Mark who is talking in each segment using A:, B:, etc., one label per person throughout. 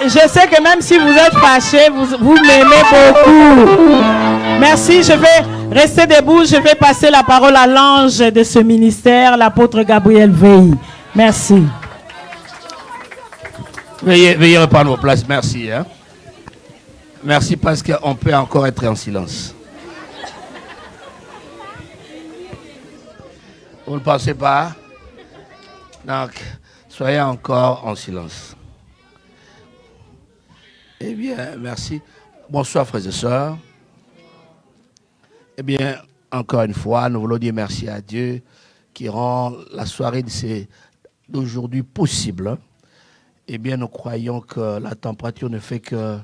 A: Je sais que même si vous êtes fâchés, vous m'aimez beaucoup. Merci, je vais rester debout. Je vais passer la parole à l'ange de ce ministère, l'apôtre Gabriel Veil. Merci.
B: Veuillez reprendre vos places. Merci. Hein. Merci parce qu'on peut encore être en silence. Vous ne pensez pas? Donc, soyez encore en silence. Eh bien, merci. Bonsoir, frères et sœurs. Eh bien, encore une fois, nous voulons dire merci à Dieu qui rend la soirée d'aujourd'hui possible. Eh bien, nous croyons que la température ne fait que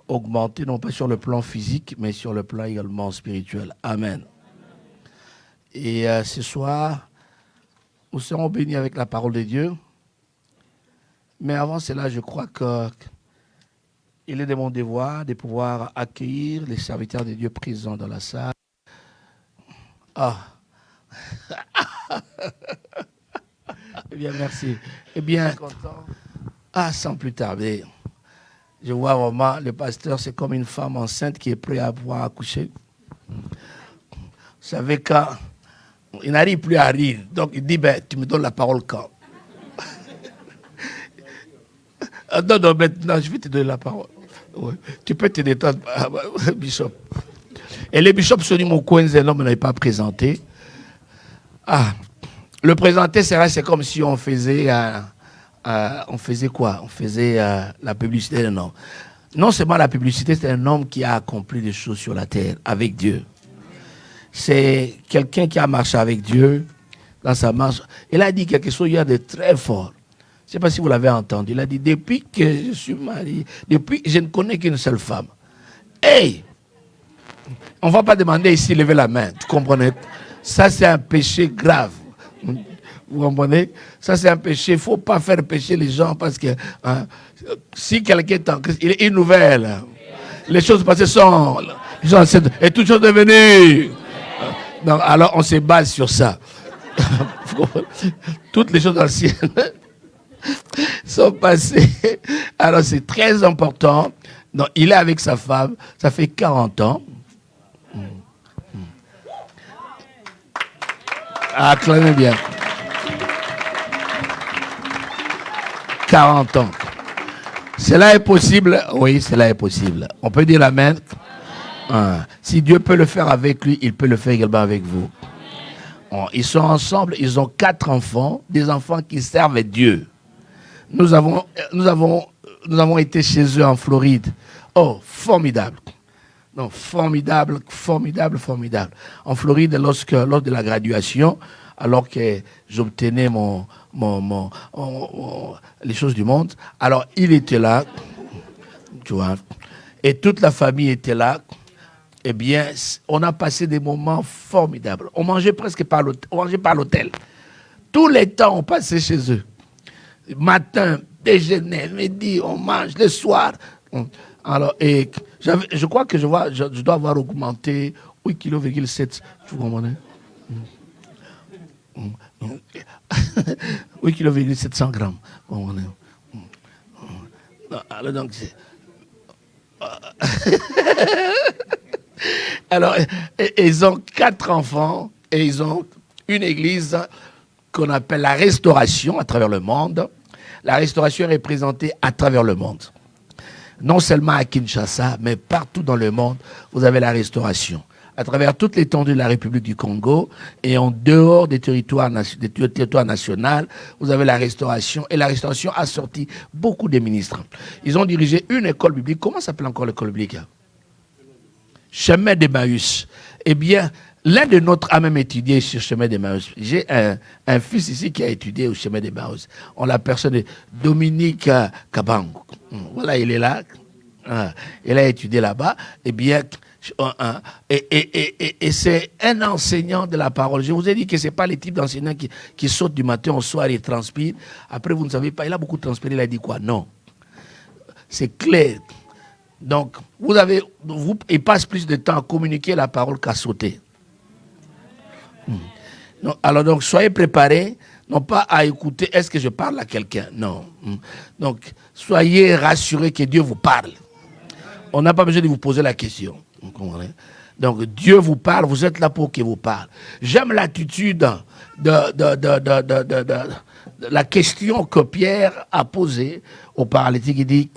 B: augmenter, non pas sur le plan physique, mais sur le plan également spirituel. Amen. Et ce soir, nous serons bénis avec la parole de Dieu. Mais avant cela, je crois qu'il est de mon devoir de pouvoir accueillir les serviteurs de Dieu présents dans la salle. Ah. Eh bien, merci. Eh bien, sans plus tarder, je vois vraiment le pasteur, c'est comme une femme enceinte qui est prête à pouvoir accoucher. Vous savez, quand il n'arrive plus à rire, donc il dit, ben, tu me donnes la parole quand? Non, maintenant, je vais te donner la parole. Ouais. Tu peux te détendre, Bishop. Et les bishops Sonny Moukwenze, non, ne l'avait pas présenté. Ah, le présenter, c'est comme si on faisait quoi? On faisait la publicité d'un homme. Non seulement la publicité, c'est un homme qui a accompli des choses sur la terre avec Dieu. C'est quelqu'un qui a marché avec Dieu dans sa marche. Il a dit quelque chose hier de très fort. Je ne sais pas si vous l'avez entendu. Il a dit, depuis que je suis marié, depuis je ne connais qu'une seule femme. Hey! On ne va pas demander ici, lever la main. Tu comprenez? Ça, c'est un péché grave. Vous comprenez? Ça, c'est un péché. Il ne faut pas faire pécher les gens parce que si quelqu'un est en Christ, il est une nouvelle. Les choses passées sont anciennes. Et toutes choses devenues. Donc, alors, on se base sur ça. Toutes les choses anciennes sont passées. Alors, c'est très important. Donc, il est avec sa femme. Ça fait 40 ans. Acclamez bien. 40 ans. Cela est possible? Oui, cela est possible. On peut dire amen. Si Dieu peut le faire avec lui, il peut le faire également avec vous. Ils sont ensemble, ils ont 4 enfants, des enfants qui servent Dieu. Nous avons été chez eux en Floride. Oh, formidable. Non, formidable. En Floride, lors de la graduation, alors que j'obtenais les choses du monde, alors il était là, tu vois, et toute la famille était là. Eh bien, on a passé des moments formidables. On mangeait presque par l'hôtel. Tous les temps, on passait chez eux. Matin, déjeuner, midi, on mange, le soir. Alors, et je crois que je dois avoir augmenté 8,7 kg. Vous comprenez? 8,700 grammes. Alors, donc, alors, ils ont 4 enfants et ils ont une église qu'on appelle la Restauration à travers le monde. La Restauration est représentée à travers le monde. Non seulement à Kinshasa, mais partout dans le monde, vous avez la Restauration. À travers toute l'étendue de la République du Congo et en dehors des territoires nationaux, vous avez la Restauration. Et la Restauration a sorti beaucoup de ministres. Ils ont dirigé une école biblique. Comment s'appelle encore l'école biblique? Chemin d'Emmaüs. Eh bien, l'un de nôtres a même étudié sur Chemin d'Emmaüs. J'ai un fils ici qui a étudié au Chemin d'Emmaüs. On l'a personne Dominique Kabango. Voilà, il est là. Il a étudié là-bas. Eh bien, et c'est un enseignant de la parole. Je vous ai dit que ce n'est pas le type d'enseignant qui saute du matin au soir et transpire. Après, vous ne savez pas, il a beaucoup transpiré. Il a dit quoi? Non. C'est clair. Donc, il passe plus de temps à communiquer la parole qu'à sauter. Alors, donc, soyez préparés. non pas à écouter est-ce que je parle à quelqu'un, non. Donc, soyez rassurés que Dieu vous parle. On n'a pas besoin de vous poser la question. Vous comprenez? Donc, Dieu vous parle, vous êtes là pour qu'il vous parle. J'aime l'attitude de la question que Pierre a posée au paralytique. Il dit,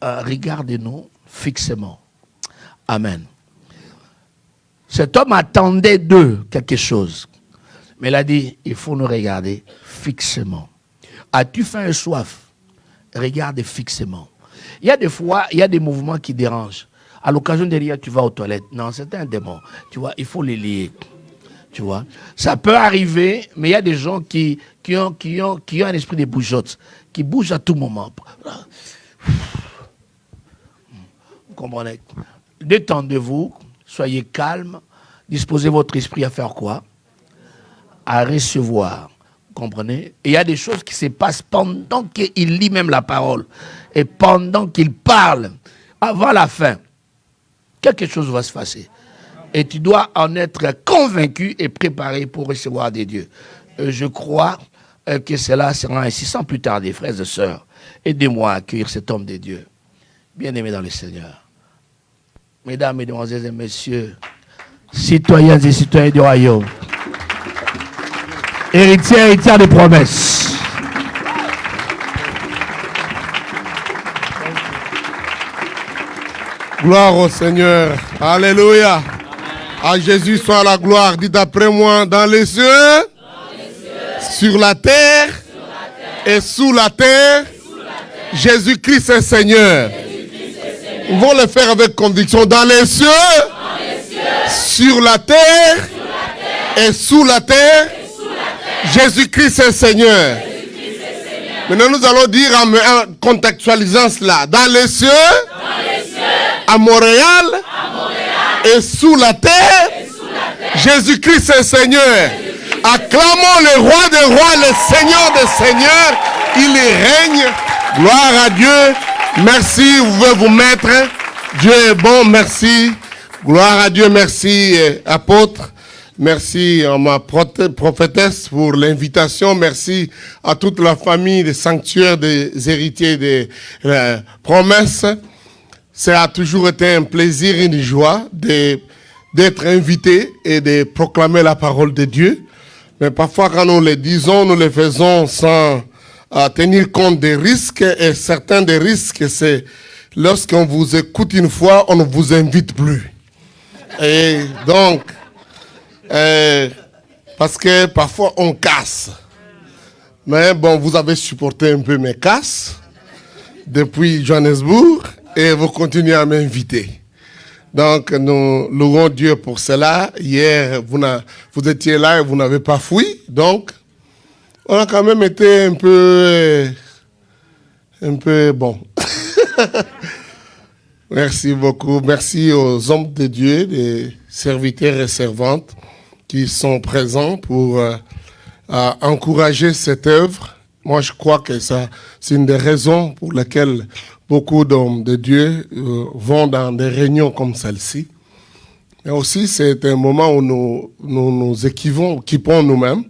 B: regardez-nous fixement. Amen. Cet homme attendait d'eux quelque chose. Mais il a dit, il faut nous regarder fixement. As-tu faim et soif? Regarde fixement. Il y a des fois, il y a des mouvements qui dérangent. À l'occasion de rire, tu vas aux toilettes. Non, c'est un démon. Tu vois, il faut les lier. Tu vois, ça peut arriver, mais il y a des gens qui ont un esprit de bougeotte, qui bougent à tout moment. Vous comprenez? Détendez-vous, soyez calme, disposez votre esprit à faire quoi? À recevoir. Vous comprenez? Et il y a des choses qui se passent pendant qu'il lit même la parole. Et pendant qu'il parle, avant la fin, quelque chose va se passer. Et tu dois en être convaincu et préparé pour recevoir des dieux. Je crois que cela sera ainsi. Sans plus tarder, frères et sœurs, aidez-moi à accueillir cet homme de Dieu. Bien-aimé dans le Seigneur. Mesdames, mesdemoiselles et messieurs, citoyens et citoyens du royaume, héritiers des promesses.
C: Gloire au Seigneur. Alléluia. À Jésus soit la gloire. Dites après moi, dans les cieux, sur la terre, et sous la terre, Jésus-Christ est Seigneur. Nous allons le faire avec conviction. Dans les cieux, sur la terre, et sous la terre, Jésus-Christ est Seigneur. Maintenant, nous allons dire en contextualisant cela. Dans les cieux, à Montréal, et sous la terre, Jésus-Christ est Seigneur. Acclamons le roi des rois, le Seigneur des seigneurs. Il y règne. Gloire à Dieu. Merci, vous pouvez vous mettre. Dieu est bon, merci. Gloire à Dieu, merci, apôtre. Merci à ma prophétesse pour l'invitation. Merci à toute la famille des sanctuaires des héritiers des promesses. Ça a toujours été un plaisir et une joie d'être invité et de proclamer la parole de Dieu. Mais parfois, quand nous le disons, nous le faisons sans tenir compte des risques. Et certains des risques, c'est lorsqu'on vous écoute une fois, on ne vous invite plus. Et donc, parce que parfois on casse. Mais bon, vous avez supporté un peu mes casses depuis Johannesburg et vous continuez à m'inviter. Donc, nous louons Dieu pour cela. Hier, vous étiez là et vous n'avez pas fui. Donc, on a quand même été un peu bon. Merci beaucoup. Merci aux hommes de Dieu, des serviteurs et servantes qui sont présents pour encourager cette œuvre. Moi, je crois que ça, c'est une des raisons pour lesquelles beaucoup d'hommes de Dieu vont dans des réunions comme celle-ci. Mais aussi, c'est un moment où nous équipons nous-mêmes.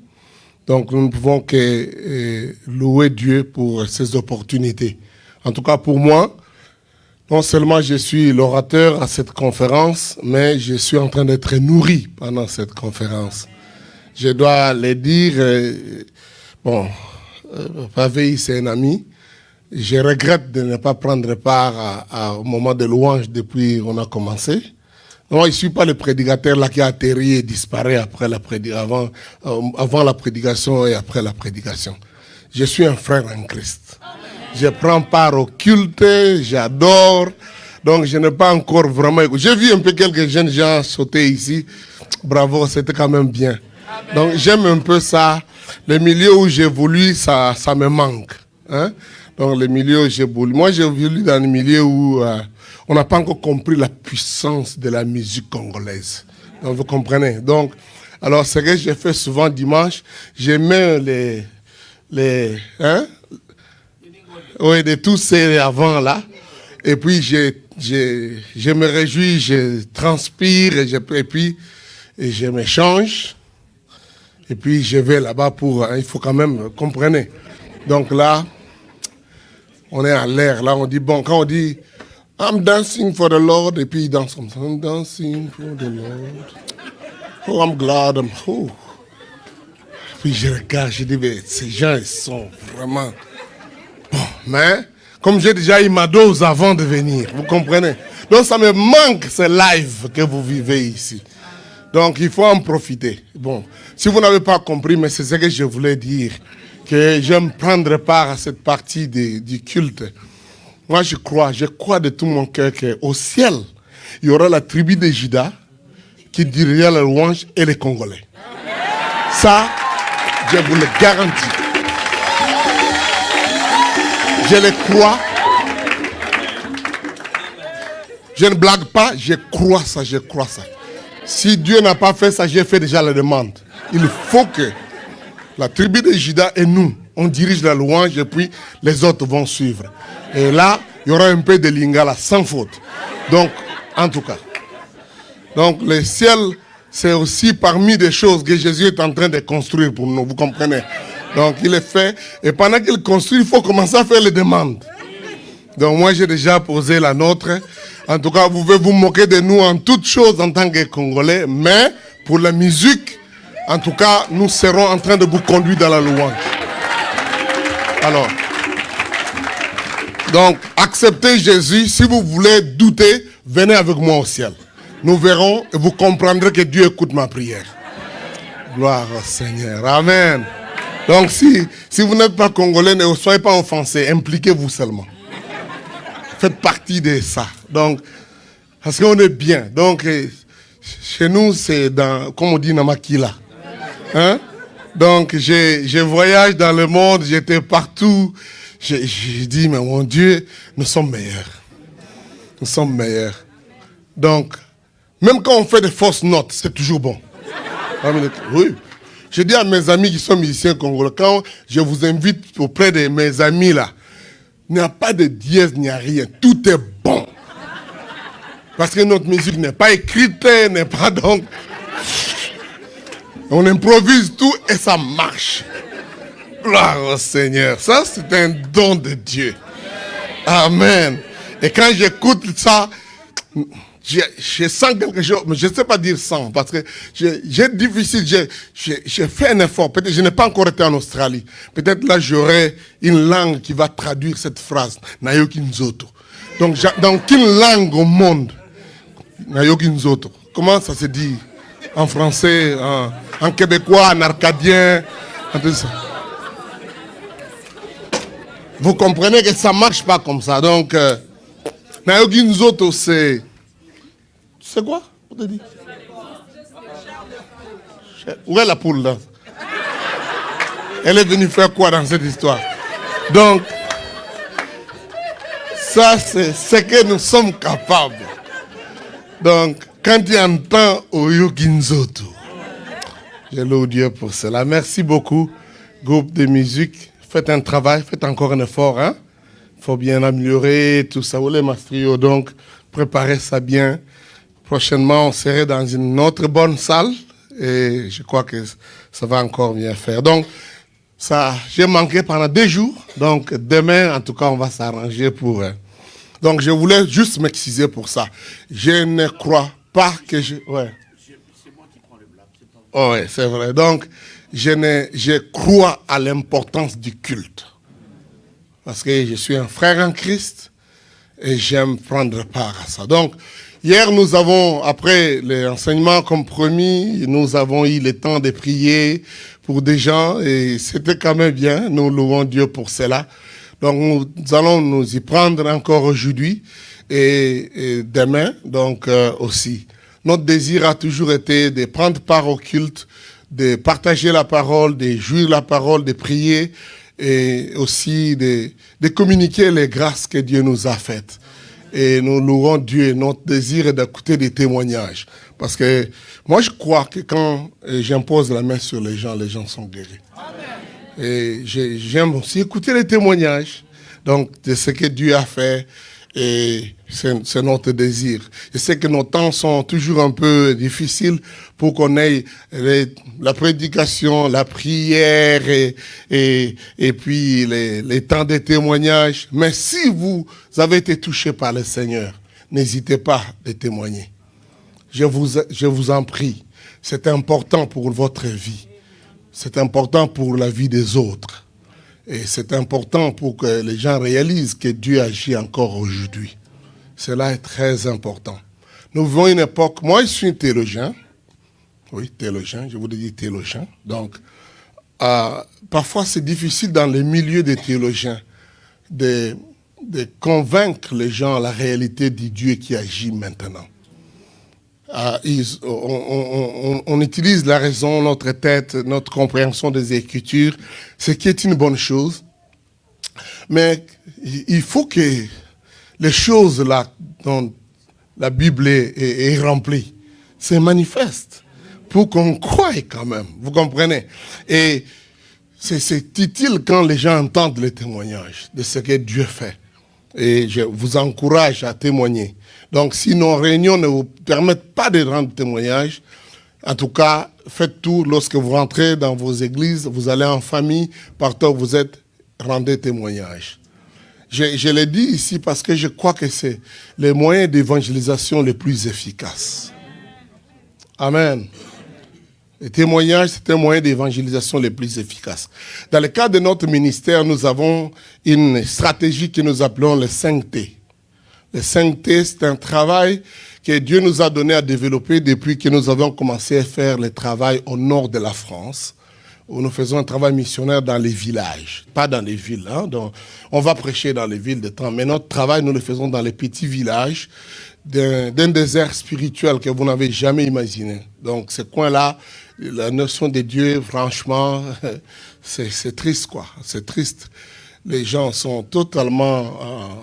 C: Donc, nous ne pouvons que louer Dieu pour ces opportunités. En tout cas, pour moi, non seulement je suis l'orateur à cette conférence, mais je suis en train d'être nourri pendant cette conférence. Je dois le dire, Paveille, c'est un ami. Je regrette de ne pas prendre part au moment de louange depuis qu'on a commencé. Non, je ne suis pas le prédicateur là qui a atterri et disparaît après avant la prédication et après la prédication. Je suis un frère en Christ. Je prends part au culte, j'adore. Donc, je n'ai pas encore vraiment écouté. J'ai vu un peu quelques jeunes gens sauter ici. Bravo, c'était quand même bien. Donc, j'aime un peu ça. Le milieu où j'évolue, ça me manque. Hein? Donc, le milieu où j'évolue. Moi, j'évolue dans le milieu où on n'a pas encore compris la puissance de la musique congolaise. Donc, vous comprenez? Donc, alors, ce que je fais souvent dimanche, je mets oui, de tous ces avant-là. Et puis, je me réjouis, je transpire, et puis je me change. Et puis je vais là-bas pour... il faut quand même, comprenez. Donc là, on est à l'air. Là, on dit, bon, quand on dit, I'm dancing for the Lord, et puis il danse comme ça. I'm dancing for the Lord. Oh, I'm glad. Oh. Puis je regarde, je dis, mais ces gens, ils sont vraiment... Bon, mais, comme j'ai déjà eu ma dose avant de venir, vous comprenez? Donc ça me manque ce live que vous vivez ici. Donc il faut en profiter. Bon, si vous n'avez pas compris, mais c'est ce que je voulais dire, que j'aime prendre part à cette partie du culte. Moi je crois de tout mon cœur qu'au ciel, il y aura la tribu de Juda qui dirigeait la louange et les Congolais. Ça, je vous le garantis. Je le crois. Je ne blague pas, je crois ça. Si Dieu n'a pas fait ça, j'ai fait déjà la demande. Il faut que la tribu de Juda et nous, on dirige la louange et puis les autres vont suivre. Et là, il y aura un peu de lingala sans faute. Donc, en tout cas. Donc, le ciel, c'est aussi parmi des choses que Jésus est en train de construire pour nous, vous comprenez? Donc, il est fait. Et pendant qu'il construit, il faut commencer à faire les demandes. Donc, moi, j'ai déjà posé la nôtre. En tout cas, vous pouvez vous moquer de nous en toutes choses en tant que Congolais. Mais, pour la musique, en tout cas, nous serons en train de vous conduire dans la louange. Alors, donc, acceptez Jésus. Si vous voulez douter, venez avec moi au ciel. Nous verrons et vous comprendrez que Dieu écoute ma prière. Gloire au Seigneur. Amen. Donc, si vous n'êtes pas Congolais, ne soyez pas offensés. Impliquez-vous seulement. Faites partie de ça. Donc, parce qu'on est bien. Donc, chez nous, c'est dans, comme on dit, Namakila. Hein? Donc, je voyage dans le monde, j'étais partout. J'ai dit, mais mon Dieu, nous sommes meilleurs. Nous sommes meilleurs. Donc, même quand on fait des fausses notes, c'est toujours bon. Oui. Je dis à mes amis qui sont musiciens congolais, quand je vous invite auprès de mes amis là, il n'y a pas de dièse, il n'y a rien. Tout est bon. Parce que notre musique n'est pas écrite, n'est pas donc... On improvise tout et ça marche. Gloire au Seigneur. Ça, c'est un don de Dieu. Amen. Et quand j'écoute ça, je sens quelque chose, mais je ne sais pas dire sans, parce que j'ai difficile, j'ai fait un effort. Peut-être je n'ai pas encore été en Australie. Peut-être là, j'aurai une langue qui va traduire cette phrase. Nayoki Nzoto. Donc, dans quelle langue au monde? Nayoki Nzoto. Comment ça se dit? En français, en québécois, en arcadien, en tout ça. Vous comprenez que ça ne marche pas comme ça. Donc, Nayoki Nzoto, c'est... C'est quoi? Où est la poule là? Elle est venue faire quoi dans cette histoire? Donc, ça c'est ce que nous sommes capables. Donc, quand tu entends Oyoki Nzoto, je loue Dieu pour cela. Merci beaucoup, groupe de musique. Faites un travail, faites encore un effort. Hein? Il faut bien améliorer tout ça. Vous les mastrio, donc préparez ça bien. Prochainement, on serait dans une autre bonne salle et je crois que ça va encore bien faire. Donc, ça, j'ai manqué pendant 2 jours. Donc, demain, en tout cas, on va s'arranger pour... Donc, je voulais juste m'excuser pour ça. Je ne crois pas que je... Ouais.
B: C'est moi qui prends le blâme.
C: Oh, ouais, c'est vrai. Donc, je crois à l'importance du culte. Parce que je suis un frère en Christ et j'aime prendre part à ça. Donc, hier, nous avons, après l'enseignement comme promis, nous avons eu le temps de prier pour des gens et c'était quand même bien. Nous louons Dieu pour cela. Donc, nous allons nous y prendre encore aujourd'hui et demain, donc aussi. Notre désir a toujours été de prendre part au culte, de partager la parole, de jouir la parole, de prier et aussi de communiquer les grâces que Dieu nous a faites. Et nous louons Dieu. Notre désir est d'écouter des témoignages. Parce que moi, je crois que quand j'impose la main sur les gens sont guéris. Amen. Et j'aime aussi écouter les témoignages. Donc, de ce que Dieu a fait. Et c'est notre désir. Je sais que nos temps sont toujours un peu difficiles pour qu'on ait la prédication, la prière et puis les temps de témoignage. Mais si vous avez été touché par le Seigneur, n'hésitez pas de témoigner. Je vous en prie. C'est important pour votre vie. C'est important pour la vie des autres. Et c'est important pour que les gens réalisent que Dieu agit encore aujourd'hui. Cela est très important. Nous vivons une époque... Moi, je suis théologien. Oui, théologien, je vous l'ai dit théologien. Donc, parfois, c'est difficile dans les milieux des théologiens de convaincre les gens la réalité du Dieu qui agit maintenant. On utilise la raison, notre tête, notre compréhension des Écritures, ce qui est une bonne chose. Mais il faut que les choses là dont la Bible est remplie se manifestent pour qu'on croie quand même. Vous comprenez? Et c'est utile quand les gens entendent les témoignages de ce que Dieu fait. Et je vous encourage à témoigner. Donc, si nos réunions ne vous permettent pas de rendre témoignage, en tout cas, faites tout lorsque vous rentrez dans vos églises, vous allez en famille, partout où vous êtes, rendez témoignage. Je l'ai dit ici parce que je crois que c'est les moyens d'évangélisation les plus efficaces. Amen. Le témoignage, c'est un moyen d'évangélisation les plus efficaces. Dans le cadre de notre ministère, nous avons une stratégie que nous appelons le 5T. Le 5T, c'est un travail que Dieu nous a donné à développer depuis que nous avons commencé à faire le travail au nord de la France, où nous faisons un travail missionnaire dans les villages, pas dans les villes. Donc, on va prêcher dans les villes de temps, mais notre travail, nous le faisons dans les petits villages d'un désert spirituel que vous n'avez jamais imaginé. Donc, ce coin-là, la notion de Dieu, franchement, c'est triste, quoi. C'est triste. Les gens sont totalement...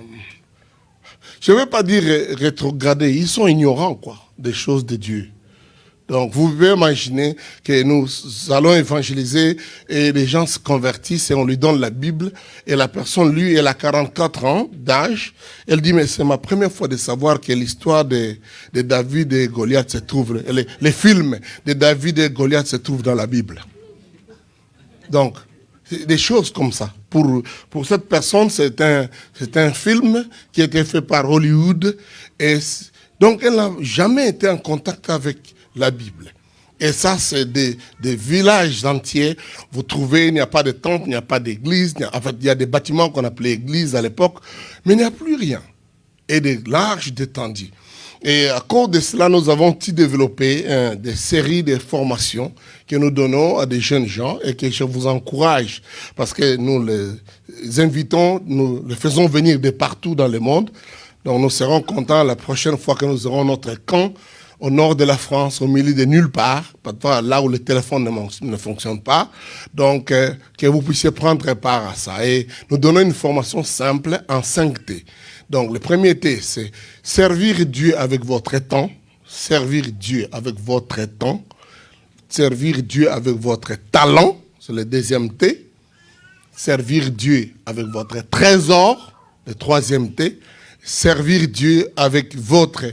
C: je ne veux pas dire rétrogradés, ils sont ignorants, quoi, des choses de Dieu. Donc, vous pouvez imaginer que nous allons évangéliser et les gens se convertissent et on lui donne la Bible et la personne, lui, elle a 44 ans d'âge. Elle dit, mais c'est ma première fois de savoir que l'histoire de David et Goliath se trouve, les films de David et Goliath se trouvent dans la Bible. Donc, des choses comme ça. Pour cette personne, c'est un film qui a été fait par Hollywood. Et donc, elle n'a jamais été en contact avec la Bible. Et ça, c'est des villages entiers. Vous trouvez, il n'y a pas de temple, il n'y a pas d'église. En fait, il y a des bâtiments qu'on appelait églises à l'époque, mais il n'y a plus rien. Et des larges étendues. Et à cause de cela, nous avons développé des séries de formations que nous donnons à des jeunes gens et que je vous encourage parce que nous les invitons, nous les faisons venir de partout dans le monde. Donc nous serons contents la prochaine fois que nous aurons notre camp au nord de la France, au milieu de nulle part, là où le téléphone ne fonctionne pas. Donc, que vous puissiez prendre part à ça. Et nous donnons une formation simple en 5T. Donc, le premier T, c'est servir Dieu avec votre temps, servir Dieu avec votre temps, servir Dieu avec votre talent, c'est le deuxième T, servir Dieu avec votre trésor, le troisième T, servir Dieu avec votre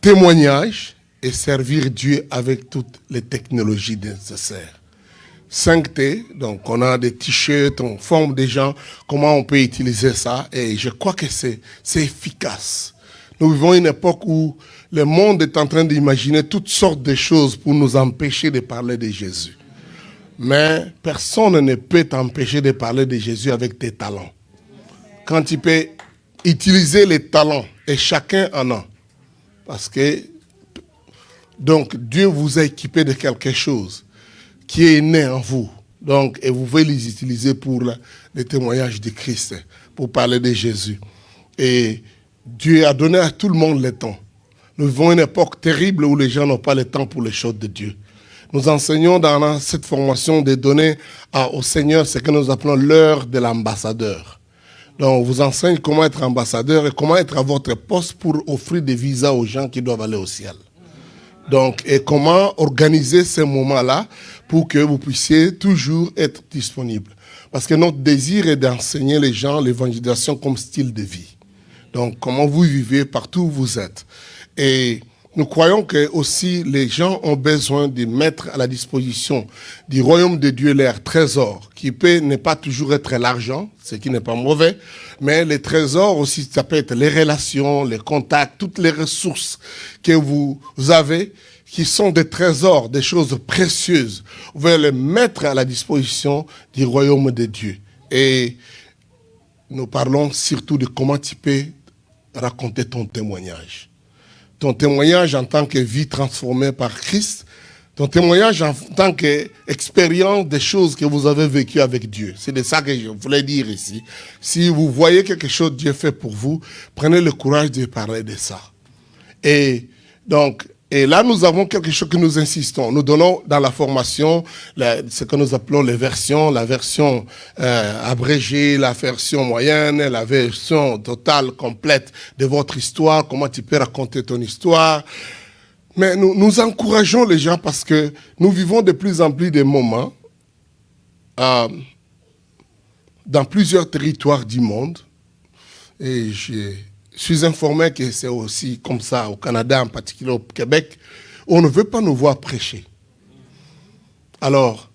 C: témoignage et servir Dieu avec toutes les technologies nécessaires. 5T, donc on a des t-shirts, on forme des gens, comment on peut utiliser ça, et je crois que c'est efficace. Nous vivons une époque où le monde est en train d'imaginer toutes sortes de choses pour nous empêcher de parler de Jésus. Mais personne ne peut t'empêcher de parler de Jésus avec tes talents. Quand tu peux utiliser les talents, et chacun en a, parce que donc Dieu vous a équipé de quelque chose qui est né en vous. Donc, et vous pouvez les utiliser pour le témoignage de Christ, pour parler de Jésus. Et Dieu a donné à tout le monde le temps. Nous vivons une époque terrible où les gens n'ont pas le temps pour les choses de Dieu. Nous enseignons dans cette formation de donner au Seigneur ce que nous appelons l'heure de l'ambassadeur. Donc, on vous enseigne comment être ambassadeur et comment être à votre poste pour offrir des visas aux gens qui doivent aller au ciel. Donc, et comment organiser ces moments-là pour que vous puissiez toujours être disponible. Parce que notre désir est d'enseigner les gens l'évangélisation comme style de vie. Donc, comment vous vivez partout où vous êtes. Et nous croyons que aussi les gens ont besoin de mettre à la disposition du royaume de Dieu leur trésor, qui peut ne pas toujours être l'argent, ce qui n'est pas mauvais, mais les trésors aussi, ça peut être les relations, les contacts, toutes les ressources que vous avez, qui sont des trésors, des choses précieuses. Vous pouvez les mettre à la disposition du royaume de Dieu. Et nous parlons surtout de comment tu peux raconter ton témoignage. Ton témoignage en tant que vie transformée par Christ, ton témoignage en tant qu'expérience des choses que vous avez vécues avec Dieu. C'est de ça que je voulais dire ici. Si vous voyez quelque chose que Dieu fait pour vous, prenez le courage de parler de ça. Et donc, et là, nous avons quelque chose que nous insistons. Nous donnons dans la formation ce que nous appelons les versions, la version abrégée, la version moyenne, la version totale, complète de votre histoire, comment tu peux raconter ton histoire. Mais nous encourageons les gens parce que nous vivons de plus en plus de moments dans plusieurs territoires du monde. Et je suis informé que c'est aussi comme ça au Canada, en particulier au Québec, où on ne veut pas nous voir prêcher. Alors,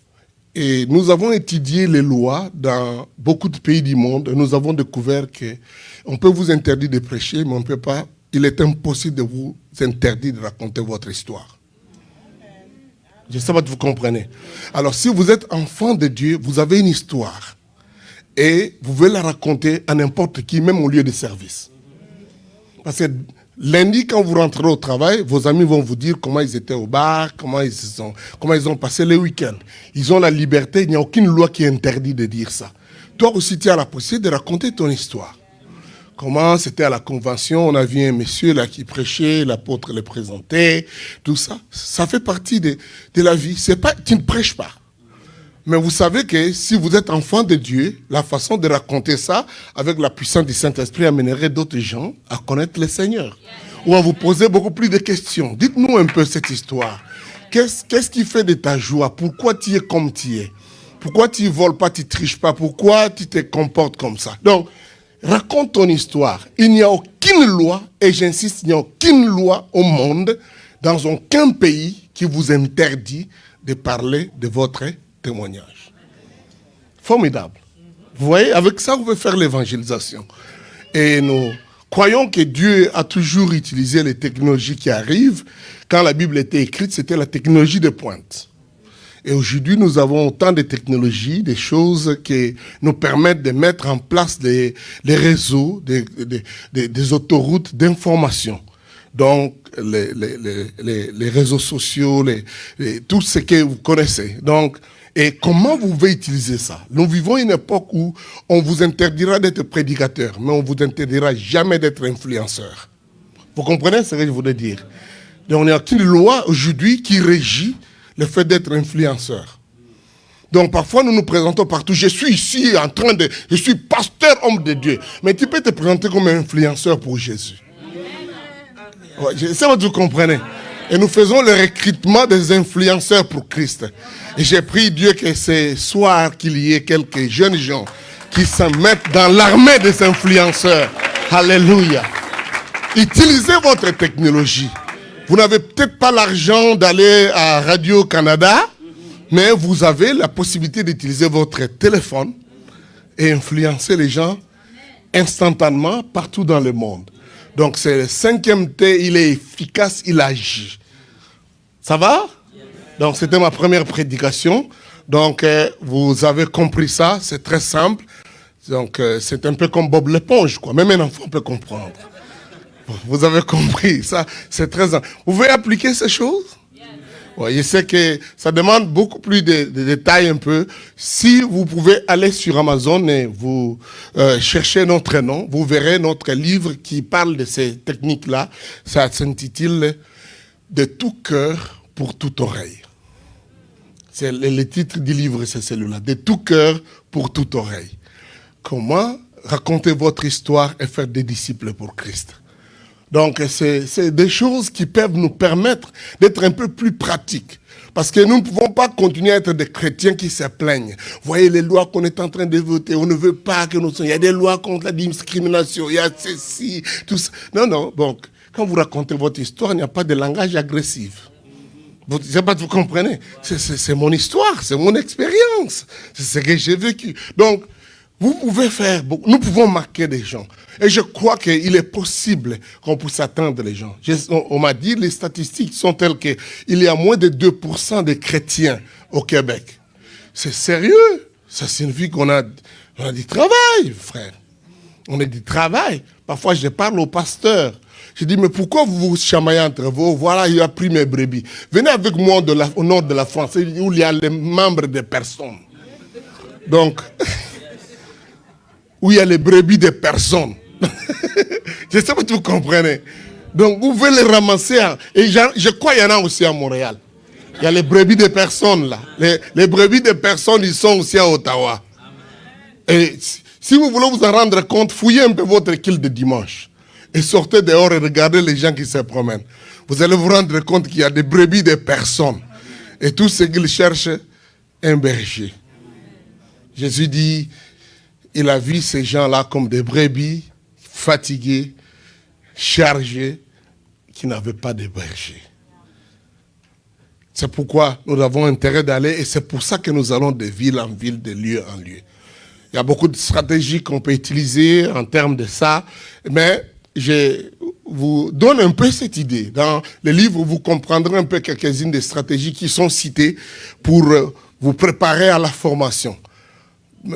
C: et nous avons étudié les lois dans beaucoup de pays du monde et nous avons découvert qu'on peut vous interdire de prêcher, mais on ne peut pas, il est impossible de vous interdire de raconter votre histoire. Je ne sais pas si vous comprenez. Alors, si vous êtes enfant de Dieu, vous avez une histoire et vous voulez la raconter à n'importe qui, même au lieu de service. Parce que lundi, quand vous rentrez au travail, vos amis vont vous dire comment ils étaient au bar, comment ils ont passé le week-end. Ils ont la liberté, il n'y a aucune loi qui interdit de dire ça. Toi aussi, tu as la possibilité de raconter ton histoire. Comment c'était à la convention, on a vu un monsieur là qui prêchait, l'apôtre le présentait, tout ça. Ça fait partie de la vie. C'est pas, tu ne prêches pas. Mais vous savez que si vous êtes enfant de Dieu, la façon de raconter ça, avec la puissance du Saint-Esprit, amènerait d'autres gens à connaître le Seigneur. Ou à vous poser beaucoup plus de questions. Dites-nous un peu cette histoire. Qu'est-ce qui fait de ta joie? Pourquoi tu es comme tu es? Pourquoi tu ne voles pas, tu ne triches pas? Pourquoi tu te comportes comme ça? Donc, raconte ton histoire. Il n'y a aucune loi, et j'insiste, il n'y a aucune loi au monde, dans aucun pays, qui vous interdit de parler de votre témoignage. Formidable. Vous voyez, avec ça, vous pouvez faire l'évangélisation. Et nous croyons que Dieu a toujours utilisé les technologies qui arrivent. Quand la Bible était écrite, c'était la technologie de pointe. Et aujourd'hui, nous avons autant de technologies, des choses qui nous permettent de mettre en place des réseaux, des autoroutes d'information. Donc, les réseaux sociaux, tout ce que vous connaissez. Donc, et comment vous pouvez utiliser ça? Nous vivons une époque où on vous interdira d'être prédicateur, mais on vous interdira jamais d'être influenceur. Vous comprenez ce que je voulais dire? Donc, il n'y a aucune loi aujourd'hui qui régit le fait d'être influenceur. Donc, parfois, nous nous présentons partout. Je suis ici je suis pasteur, homme de Dieu. Mais tu peux te présenter comme un influenceur pour Jésus. Ouais, je sais pas si vous comprenez. Et nous faisons le recrutement des influenceurs pour Christ. Et j'ai prié Dieu que ce soir, qu'il y ait quelques jeunes gens qui se mettent dans l'armée des influenceurs. Alléluia. Utilisez votre technologie. Vous n'avez peut-être pas l'argent d'aller à Radio-Canada, mais vous avez la possibilité d'utiliser votre téléphone et influencer les gens instantanément partout dans le monde. Donc c'est le 5e T, il est efficace, il agit. Ça va? Donc c'était ma première prédication. Donc vous avez compris ça, c'est très simple. Donc c'est un peu comme Bob l'éponge, quoi. Même un enfant peut comprendre. Vous avez compris, ça c'est très simple. Vous pouvez appliquer ces choses? Ouais, je sais que ça demande beaucoup plus de détails un peu. Si vous pouvez aller sur Amazon et vous cherchez notre nom, vous verrez notre livre qui parle de ces techniques-là. Ça s'intitule « De tout cœur pour toute oreille ». C'est le titre du livre, c'est celui-là. « De tout cœur pour toute oreille ». Comment raconter votre histoire et faire des disciples pour Christ. Donc, c'est des choses qui peuvent nous permettre d'être un peu plus pratiques. Parce que nous ne pouvons pas continuer à être des chrétiens qui se plaignent. Vous voyez les lois qu'on est en train de voter, on ne veut pas que nous soyons... Il y a des lois contre la discrimination, il y a ceci, tout ça. Non, non, donc, quand vous racontez votre histoire, il n'y a pas de langage agressif. Je ne sais pas si vous comprenez. C'est mon histoire, c'est mon expérience. C'est ce que j'ai vécu. Donc, vous pouvez faire beaucoup. Nous pouvons marquer des gens. Et je crois qu'il est possible qu'on puisse atteindre les gens. On m'a dit, les statistiques sont telles qu'il y a moins de 2% de chrétiens au Québec. C'est sérieux. Ça signifie qu'on a du travail, frère. On a du travail. Parfois, je parle au pasteur. Je dis, mais pourquoi vous vous chamaillez entre vous? Voilà, il a pris mes brebis. Venez avec moi au nord de la France, où il y a les membres des personnes. Donc, où il y a les brebis des personnes. Je ne sais pas si vous comprenez. Donc, vous pouvez les ramasser. Et je crois qu'il y en a aussi à Montréal. Il y a les brebis des personnes là. Les brebis des personnes, ils sont aussi à Ottawa. Et si vous voulez vous en rendre compte, fouillez un peu votre kill de dimanche. Et sortez dehors et regardez les gens qui se promènent. Vous allez vous rendre compte qu'il y a des brebis des personnes. Et tout ce qu'ils cherchent, un berger. Jésus dit, il a vu ces gens-là comme des brebis fatigués, chargés, qui n'avaient pas de berger. C'est pourquoi nous avons intérêt d'aller, et c'est pour ça que nous allons de ville en ville, de lieu en lieu. Il y a beaucoup de stratégies qu'on peut utiliser en termes de ça, mais je vous donne un peu cette idée. Dans le livre, vous comprendrez un peu quelques-unes des stratégies qui sont citées pour vous préparer à la formation.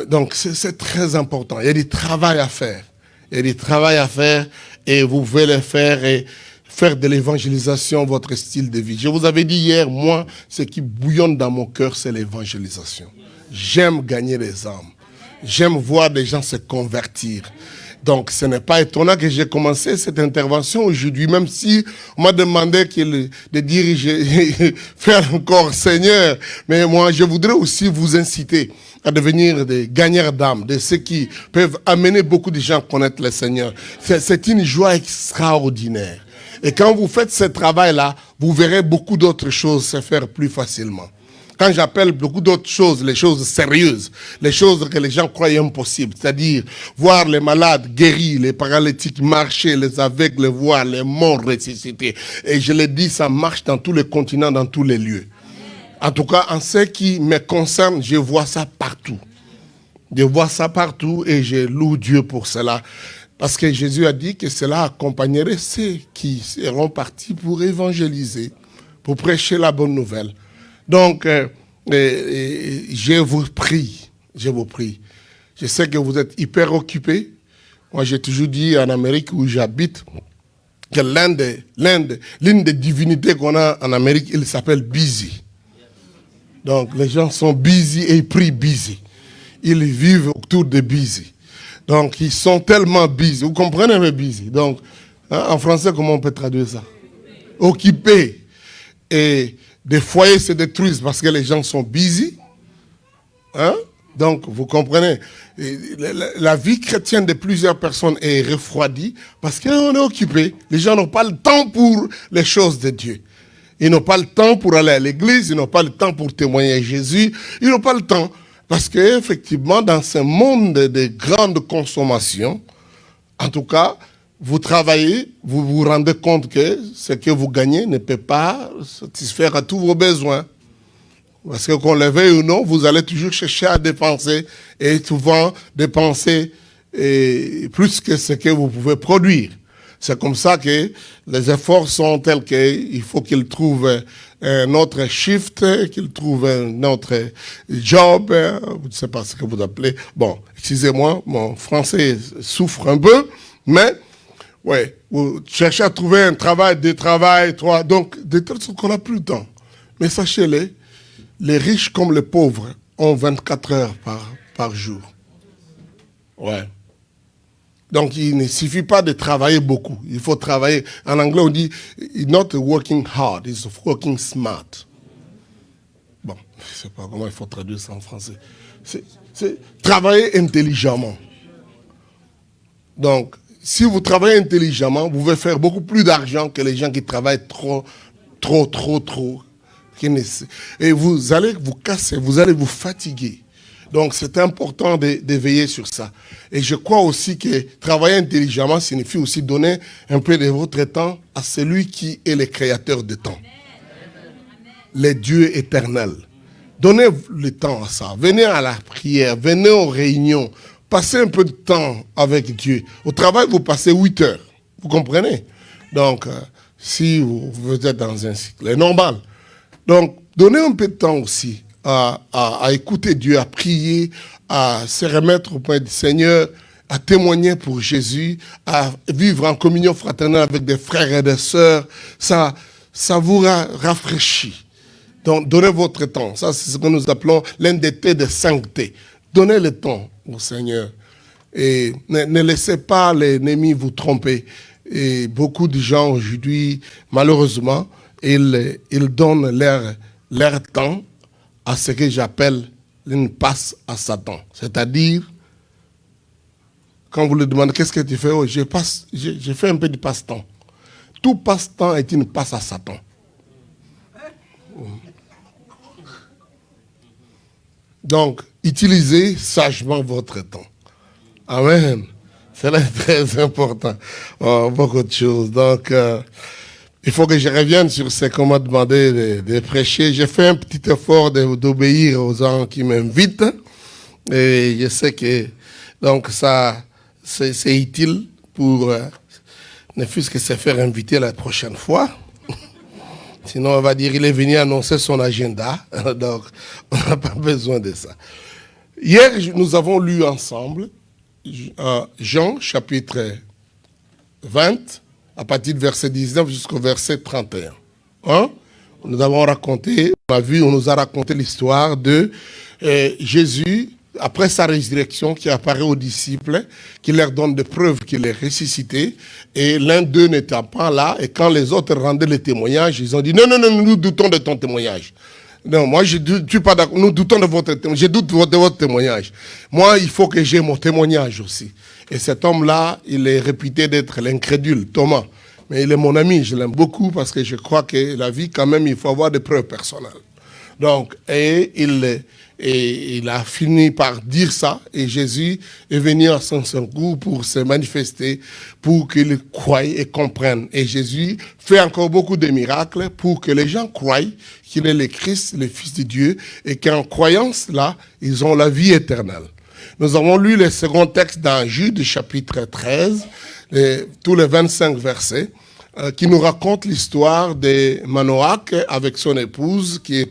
C: Donc, c'est très important. Il y a du travail à faire. Il y a du travail à faire et vous pouvez le faire et faire de l'évangélisation votre style de vie. Je vous avais dit hier, moi, ce qui bouillonne dans mon cœur, c'est l'évangélisation. J'aime gagner les âmes. J'aime voir des gens se convertir. Donc, ce n'est pas étonnant que j'ai commencé cette intervention aujourd'hui, même si on m'a demandé de diriger, faire encore Seigneur. Mais moi, je voudrais aussi vous inciter à devenir des gagneurs d'âme, de ceux qui peuvent amener beaucoup de gens à connaître le Seigneur. C'est une joie extraordinaire. Et quand vous faites ce travail-là, vous verrez beaucoup d'autres choses se faire plus facilement. Quand j'appelle beaucoup d'autres choses, les choses sérieuses, les choses que les gens croyaient impossibles, c'est-à-dire voir les malades guéris, les paralytiques marcher, les aveugles voir, les morts ressusciter. Et je l'ai dit, ça marche dans tous les continents, dans tous les lieux. En tout cas, en ce qui me concerne, je vois ça partout. Je vois ça partout et je loue Dieu pour cela. Parce que Jésus a dit que cela accompagnerait ceux qui seront partis pour évangéliser, pour prêcher la bonne nouvelle. Donc, je vous prie. Je sais que vous êtes hyper occupés. Moi, j'ai toujours dit en Amérique où j'habite que l'une des divinités qu'on a en Amérique, il s'appelle Busy. Donc, les gens sont busy et ils prient busy. Ils vivent autour de busy. Donc, ils sont tellement busy. Vous comprenez le busy? Donc, hein, en français, comment on peut traduire ça? Occupés. Et des foyers se détruisent parce que les gens sont busy. Hein? Donc, vous comprenez, la vie chrétienne de plusieurs personnes est refroidie parce qu'on est occupé. Les gens n'ont pas le temps pour les choses de Dieu. Ils n'ont pas le temps pour aller à l'église, ils n'ont pas le temps pour témoigner à Jésus, ils n'ont pas le temps. Parce qu'effectivement, dans ce monde de grande consommation, en tout cas, vous travaillez, vous vous rendez compte que ce que vous gagnez ne peut pas satisfaire à tous vos besoins. Parce que qu'on le veuille ou non, vous allez toujours chercher à dépenser et souvent dépenser plus que ce que vous pouvez produire. C'est comme ça que les efforts sont tels qu'il faut qu'ils trouvent un autre shift, qu'ils trouvent un autre job, je ne sais pas ce que vous appelez. Bon, excusez-moi, mon français souffre un peu, mais ouais, vous cherchez à trouver un travail, deux travails, trois, donc de telle sorte qu'on n'a plus le temps. Mais sachez-le, les riches comme les pauvres ont 24 heures par jour. Ouais. Donc, il ne suffit pas de travailler beaucoup. Il faut travailler. En anglais, on dit « not working hard, it's working smart ». Bon, je ne sais pas comment il faut traduire ça en français. C'est travailler intelligemment. Donc, si vous travaillez intelligemment, vous pouvez faire beaucoup plus d'argent que les gens qui travaillent trop. Et vous allez vous casser, vous allez vous fatiguer. Donc, c'est important de veiller sur ça. Et je crois aussi que travailler intelligemment signifie aussi donner un peu de votre temps à celui qui est le créateur de temps. Le Dieu éternel. Donnez le temps à ça. Venez à la prière, venez aux réunions. Passez un peu de temps avec Dieu. Au travail, vous passez 8 heures. Vous comprenez? Donc, si vous êtes dans un cycle normal. Donc, donnez un peu de temps aussi à écouter Dieu, à prier, à se remettre auprès du Seigneur, à témoigner pour Jésus, à vivre en communion fraternelle avec des frères et des sœurs. Ça vous rafraîchit. Donc, donnez votre temps. Ça, c'est ce que nous appelons l'NDT de sainteté. Donnez le temps au Seigneur. Et ne laissez pas l'ennemi vous tromper. Et beaucoup de gens aujourd'hui, malheureusement, ils donnent leur temps à ce que j'appelle une passe à Satan. C'est-à-dire, quand vous lui demandez qu'est-ce que tu fais, oh, je fais un peu de passe-temps. Tout passe-temps est une passe à Satan. Donc, utilisez sagement votre temps. Amen. C'est très important. Beaucoup de choses. Donc, il faut que je revienne sur ce qu'on m'a demandé de prêcher. J'ai fait un petit effort d'obéir aux gens qui m'invitent. Et je sais que donc ça, c'est utile pour ne fût-ce que se faire inviter la prochaine fois. Sinon, on va dire qu'il est venu annoncer son agenda. Donc, on n'a pas besoin de ça. Hier, nous avons lu ensemble Jean, chapitre 20, à partir du verset 19 jusqu'au verset 31. Hein? Nous avons raconté, on nous a raconté l'histoire de Jésus, après sa résurrection, qui apparaît aux disciples, qui leur donne des preuves qu'il est ressuscité, et l'un d'eux n'était pas là, et quand les autres rendaient le témoignage, ils ont dit, non, nous doutons de ton témoignage. Non, moi, je ne suis pas d'accord, nous doutons de votre témoignage, je doute de votre témoignage. Moi, il faut que j'ai mon témoignage aussi. Et cet homme-là, il est réputé d'être l'incrédule, Thomas. Mais il est mon ami, je l'aime beaucoup, parce que je crois que la vie, quand même, il faut avoir des preuves personnelles. Donc, et il a fini par dire ça, et Jésus est venu à son secours pour se manifester, pour qu'ils croient et comprennent. Et Jésus fait encore beaucoup de miracles pour que les gens croient qu'il est le Christ, le Fils de Dieu, et qu'en croyance là, ils ont la vie éternelle. Nous avons lu le second texte dans Jude, chapitre 13, tous les 25 versets, qui nous raconte l'histoire de Manoach avec son épouse qui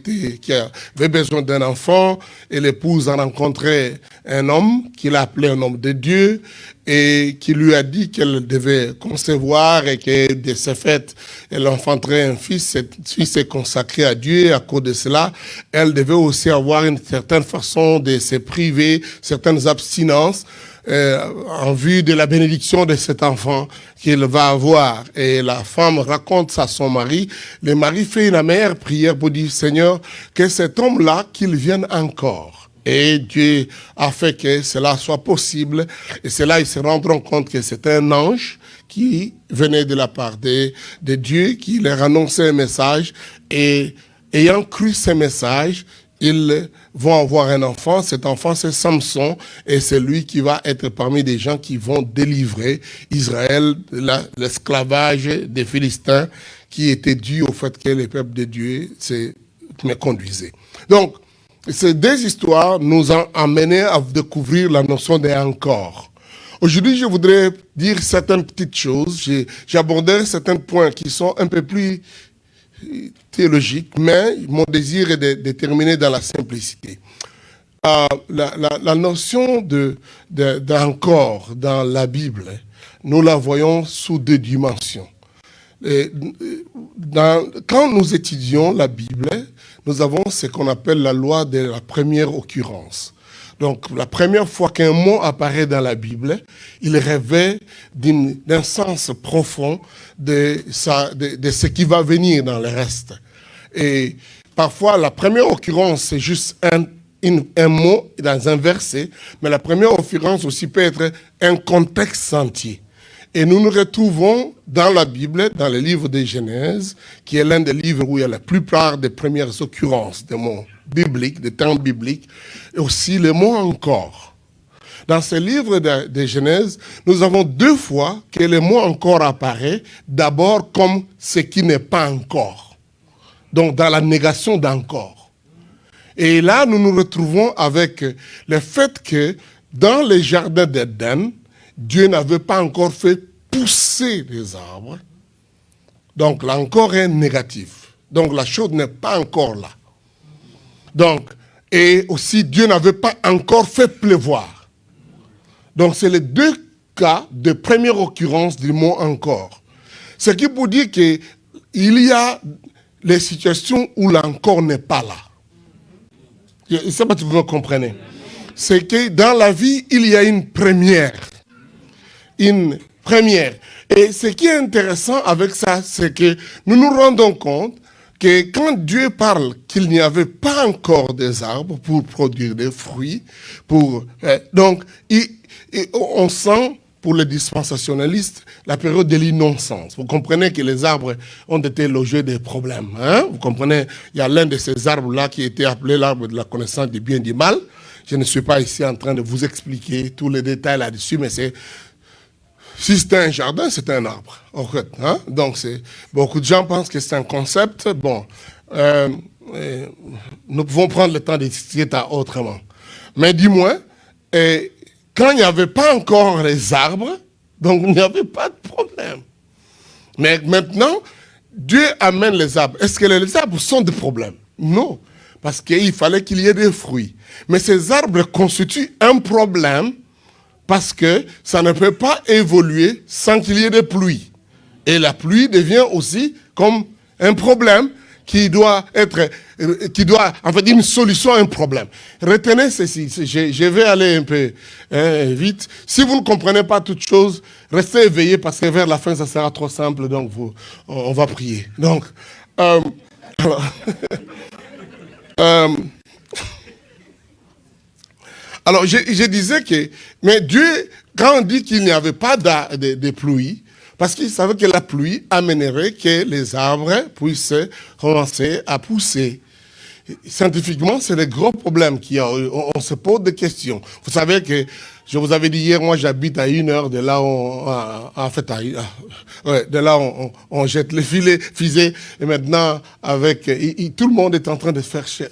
C: avait besoin d'un enfant, et l'épouse a rencontré un homme qu'il a appelé un homme de Dieu et qui lui a dit qu'elle devait concevoir et que de ce fait, elle enfanterait un fils. Cet fils est consacré à Dieu, et à cause de cela, elle devait aussi avoir une certaine façon de se priver, certaines abstinences, en vue de la bénédiction de cet enfant qu'il va avoir. Et la femme raconte ça à son mari. Le mari fait une amère prière pour dire, Seigneur, que cet homme-là, qu'il vienne encore. Et Dieu a fait que cela soit possible. Et c'est là ils se rendront compte que c'est un ange qui venait de la part de Dieu, qui leur annonçait un message. Et ayant cru ce message, ils vont avoir un enfant. Cet enfant, c'est Samson, et c'est lui qui va être parmi des gens qui vont délivrer Israël de l'esclavage des Philistins qui était dû au fait que le peuple de Dieu se méconduisait. Donc, ces deux histoires nous ont amenés à découvrir la notion de encore. Aujourd'hui, je voudrais dire certaines petites choses. J'aborderai certains points qui sont un peu plus théologique, mais mon désir est de terminer dans la simplicité. La notion d'encore dans la Bible, nous la voyons sous deux dimensions. Quand nous étudions la Bible, nous avons ce qu'on appelle la loi de la première occurrence. Donc, la première fois qu'un mot apparaît dans la Bible, il revêt d'un sens profond de ce qui va venir dans le reste. Et parfois, la première occurrence, c'est juste un mot dans un verset, mais la première occurrence aussi peut être un contexte entier. Et nous nous retrouvons dans la Bible, dans le livre de Genèse, qui est l'un des livres où il y a la plupart des premières occurrences des mots bibliques, des termes bibliques, et aussi les mots encore. Dans ce livre de Genèse, nous avons 2 fois que le mot encore apparaît, d'abord comme ce qui n'est pas encore. Donc dans la négation d'encore. Et là, nous nous retrouvons avec le fait que dans les jardins d'Éden, Dieu n'avait pas encore fait pousser les arbres. Donc l'encore est négatif. Donc la chose n'est pas encore là. Donc, et aussi Dieu n'avait pas encore fait pleuvoir. Donc c'est les 2 cas de première occurrence du mot encore. Ce qui peut dire qu'il y a les situations où l'encore n'est pas là. Je ne sais pas si vous me comprenez. C'est que dans la vie, il y a une première. Une première. Et ce qui est intéressant avec ça, c'est que nous nous rendons compte que quand Dieu parle qu'il n'y avait pas encore des arbres pour produire des fruits, donc on sent, pour les dispensationalistes, la période de l'innocence. Vous comprenez que les arbres ont été logés des problèmes. Hein? Vous comprenez, il y a l'un de ces arbres-là qui a été appelé l'arbre de la connaissance du bien et du mal. Je ne suis pas ici en train de vous expliquer tous les détails là-dessus, mais si c'est un jardin, c'est un arbre. En fait, hein? Donc, beaucoup de gens pensent que c'est un concept. Bon, nous pouvons prendre le temps d'expliquer ça autrement. Mais dis-moi, quand il n'y avait pas encore les arbres, donc il n'y avait pas de problème. Mais maintenant, Dieu amène les arbres. Est-ce que les arbres sont des problèmes? Non, parce qu'il fallait qu'il y ait des fruits. Mais ces arbres constituent un problème parce que ça ne peut pas évoluer sans qu'il y ait des pluies. Et la pluie devient aussi comme un problème qui doit en fait, une solution à un problème. Retenez ceci, je vais aller un peu vite. Si vous ne comprenez pas toutes choses, restez éveillés parce que vers la fin, ça sera trop simple, donc on va prier. Donc, alors je disais que, mais Dieu, quand on dit qu'il n'y avait pas de pluie, parce qu'il savait que la pluie amènerait que les arbres puissent commencer à pousser. Scientifiquement, c'est le gros problème qu'il y a. On se pose des questions. Vous savez que, je vous avais dit hier, moi j'habite à 1 heure de là où on jette les fusées. Et maintenant, tout le monde est en train de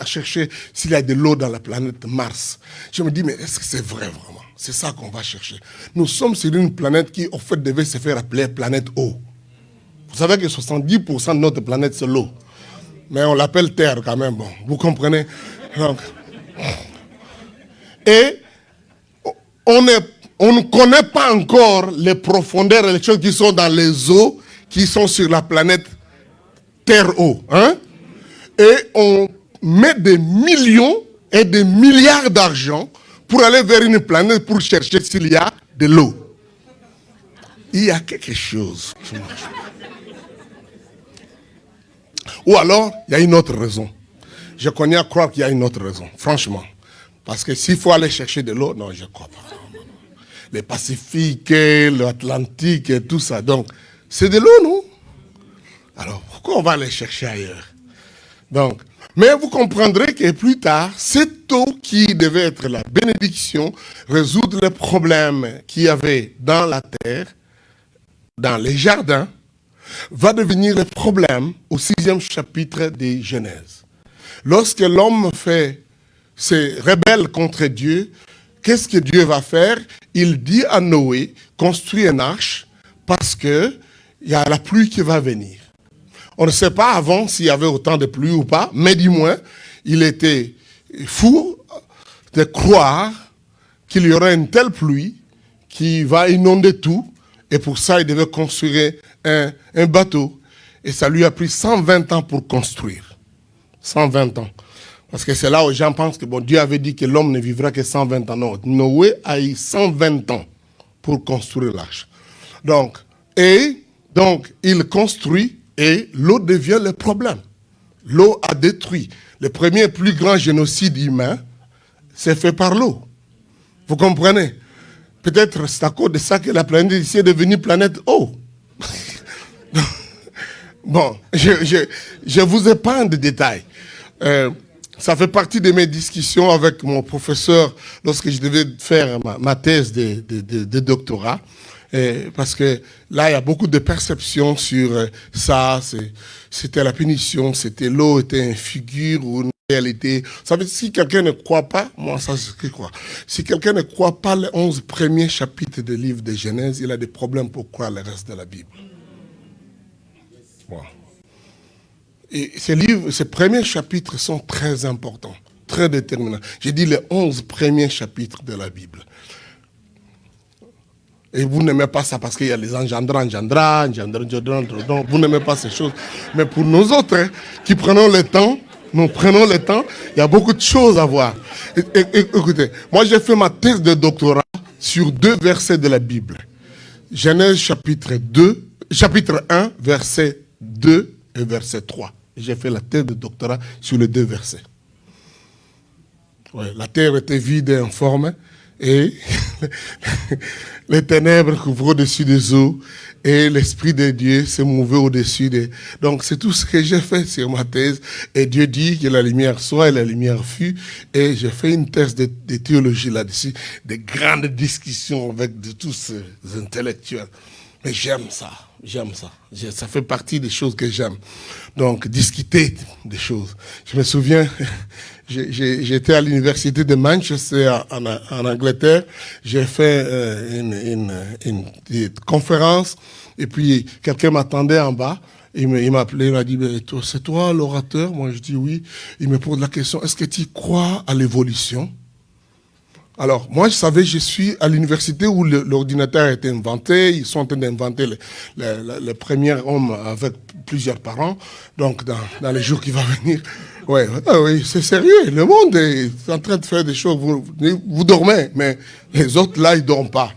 C: chercher s'il y a de l'eau dans la planète Mars. Je me dis, mais est-ce que c'est vrai vraiment? C'est ça qu'on va chercher. Nous sommes sur une planète qui, au fait, devait se faire appeler planète eau. Vous savez que 70% de notre planète, c'est l'eau. Mais on l'appelle Terre quand même, bon. Vous comprenez? Donc, et on ne connaît pas encore les profondeurs et les choses qui sont dans les eaux qui sont sur la planète Terre-eau. Hein? Et on met des millions et des milliards d'argent pour aller vers une planète pour chercher s'il y a de l'eau. Il y a quelque chose qui marche. Ou alors, il y a une autre raison. Je connais à croire qu'il y a une autre raison, franchement. Parce que s'il faut aller chercher de l'eau, non, je ne crois pas. Le Pacifique, l'Atlantique et tout ça. Donc, c'est de l'eau, non? Alors, pourquoi on va aller chercher ailleurs? Donc, mais vous comprendrez que plus tard, cette eau qui devait être la bénédiction, résoudre les problèmes qu'il y avait dans la terre, dans les jardins, va devenir le problème au 6e chapitre de Genèse. Lorsque l'homme se rebelle contre Dieu, qu'est-ce que Dieu va faire? Il dit à Noé, construis une arche parce qu'il y a la pluie qui va venir. On ne sait pas avant s'il y avait autant de pluie ou pas, mais du moins, il était fou de croire qu'il y aurait une telle pluie qui va inonder tout. Et pour ça, il devait construire un bateau. Et ça lui a pris 120 ans pour construire. 120 ans. Parce que c'est là où les gens pensent que Dieu avait dit que l'homme ne vivra que 120 ans. Non, Noé a eu 120 ans pour construire l'arche. Donc, il construit et l'eau devient le problème. L'eau a détruit. Le premier plus grand génocide humain, c'est fait par l'eau. Vous comprenez? peut-être c'est à cause de ça que la planète ici est devenue planète eau. Bon, je vous épargne de détails. Ça fait partie de mes discussions avec mon professeur lorsque je devais faire ma thèse de doctorat. Parce que là, il y a beaucoup de perceptions sur ça. C'était la punition, c'était l'eau, était une figure ou une réalité. Ça veut dire, si quelqu'un ne croit pas, moi, ça, c'est ce que je crois. Si quelqu'un ne croit pas les 11 premiers chapitres du livre de Genèse, il a des problèmes pour croire le reste de la Bible. Bon. Et ces premiers chapitres sont très importants, très déterminants. J'ai dit les 11 premiers chapitres de la Bible. Et vous n'aimez pas ça parce qu'il y a les engendrans, vous n'aimez pas ces choses. Mais pour nous autres, hein, qui prenons le temps, nous prenons le temps, il y a beaucoup de choses à voir. Écoutez, moi j'ai fait ma thèse de doctorat sur 2 versets de la Bible. Genèse chapitre 1, verset 2 et verset 3. J'ai fait la thèse de doctorat sur les 2 versets. Ouais, la terre était vide et informe, et les ténèbres couvraient au-dessus des eaux, et l'Esprit de Dieu se mouvait au-dessus des... Donc c'est tout ce que j'ai fait sur ma thèse, et Dieu dit que la lumière soit, et la lumière fut, et j'ai fait une thèse de théologie là-dessus, de grandes discussions avec de tous ces intellectuels. Mais j'aime ça. Ça fait partie des choses que j'aime. Donc, discuter des choses. Je me souviens, j'étais à l'université de Manchester en Angleterre. J'ai fait une conférence et puis quelqu'un m'attendait en bas. Il m'a appelé, il m'a dit, c'est toi l'orateur? Moi, je dis oui. Il me pose la question, est-ce que tu crois à l'évolution? Alors, moi, je suis à l'université où l'ordinateur a été inventé. Ils sont en train d'inventer le premier homme avec plusieurs parents. Donc, dans les jours qui vont venir. Ouais, oui, c'est sérieux. Le monde est en train de faire des choses. Vous dormez, mais les autres, là, ils ne dorment pas.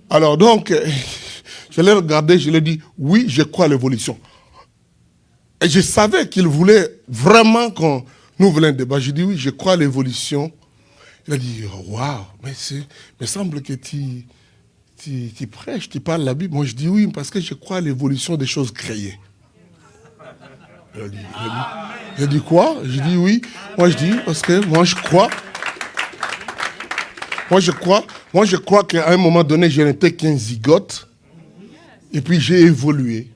C: Alors, donc, je l'ai regardé, je lui ai dit, oui, je crois à l'évolution. Et je savais qu'il voulait vraiment qu'on nous ouvre un débat. Je dis, oui, je crois à l'évolution. Il a dit, waouh, mais il me semble que tu prêches, tu parles la Bible. Moi, je dis oui, parce que je crois à l'évolution des choses créées. Il a dit quoi? Je dis oui. Moi, je dis, parce que moi, je crois. Moi, je crois qu'à un moment donné, je n'étais qu'un zygote. Et puis, j'ai évolué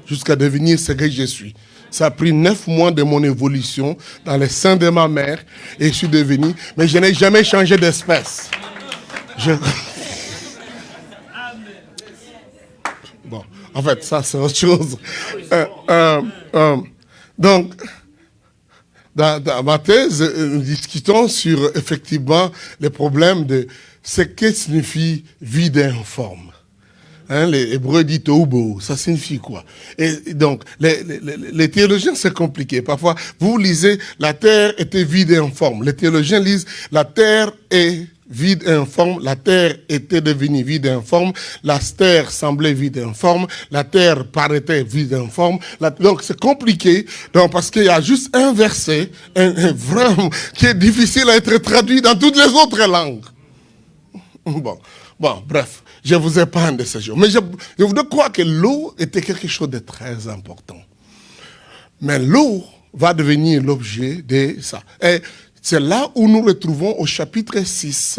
C: jusqu'à devenir ce que je suis. Ça a pris 9 mois de mon évolution dans le sein de ma mère et je suis devenu, mais je n'ai jamais changé d'espèce. Bon, en fait, ça c'est autre chose. Donc, dans ma thèse, nous discutons sur effectivement les problèmes de ce que signifie vide et informe. Hein, les Hébreux disent Toubo, ça signifie quoi? Et donc, les théologiens, c'est compliqué. Parfois, vous lisez, la terre était vide et informe. Les théologiens lisent, la terre est vide et informe, la terre était devenue vide et informe, la terre semblait vide et informe, la terre paraissait vide et informe. Donc, c'est compliqué, donc, parce qu'il y a juste un verset, vraiment, qui est difficile à être traduit dans toutes les autres langues. Bon, bref. Je vous épargne de ce jour. Mais je voudrais croire que l'eau était quelque chose de très important. Mais l'eau va devenir l'objet de ça. Et c'est là où nous retrouvons au chapitre 6,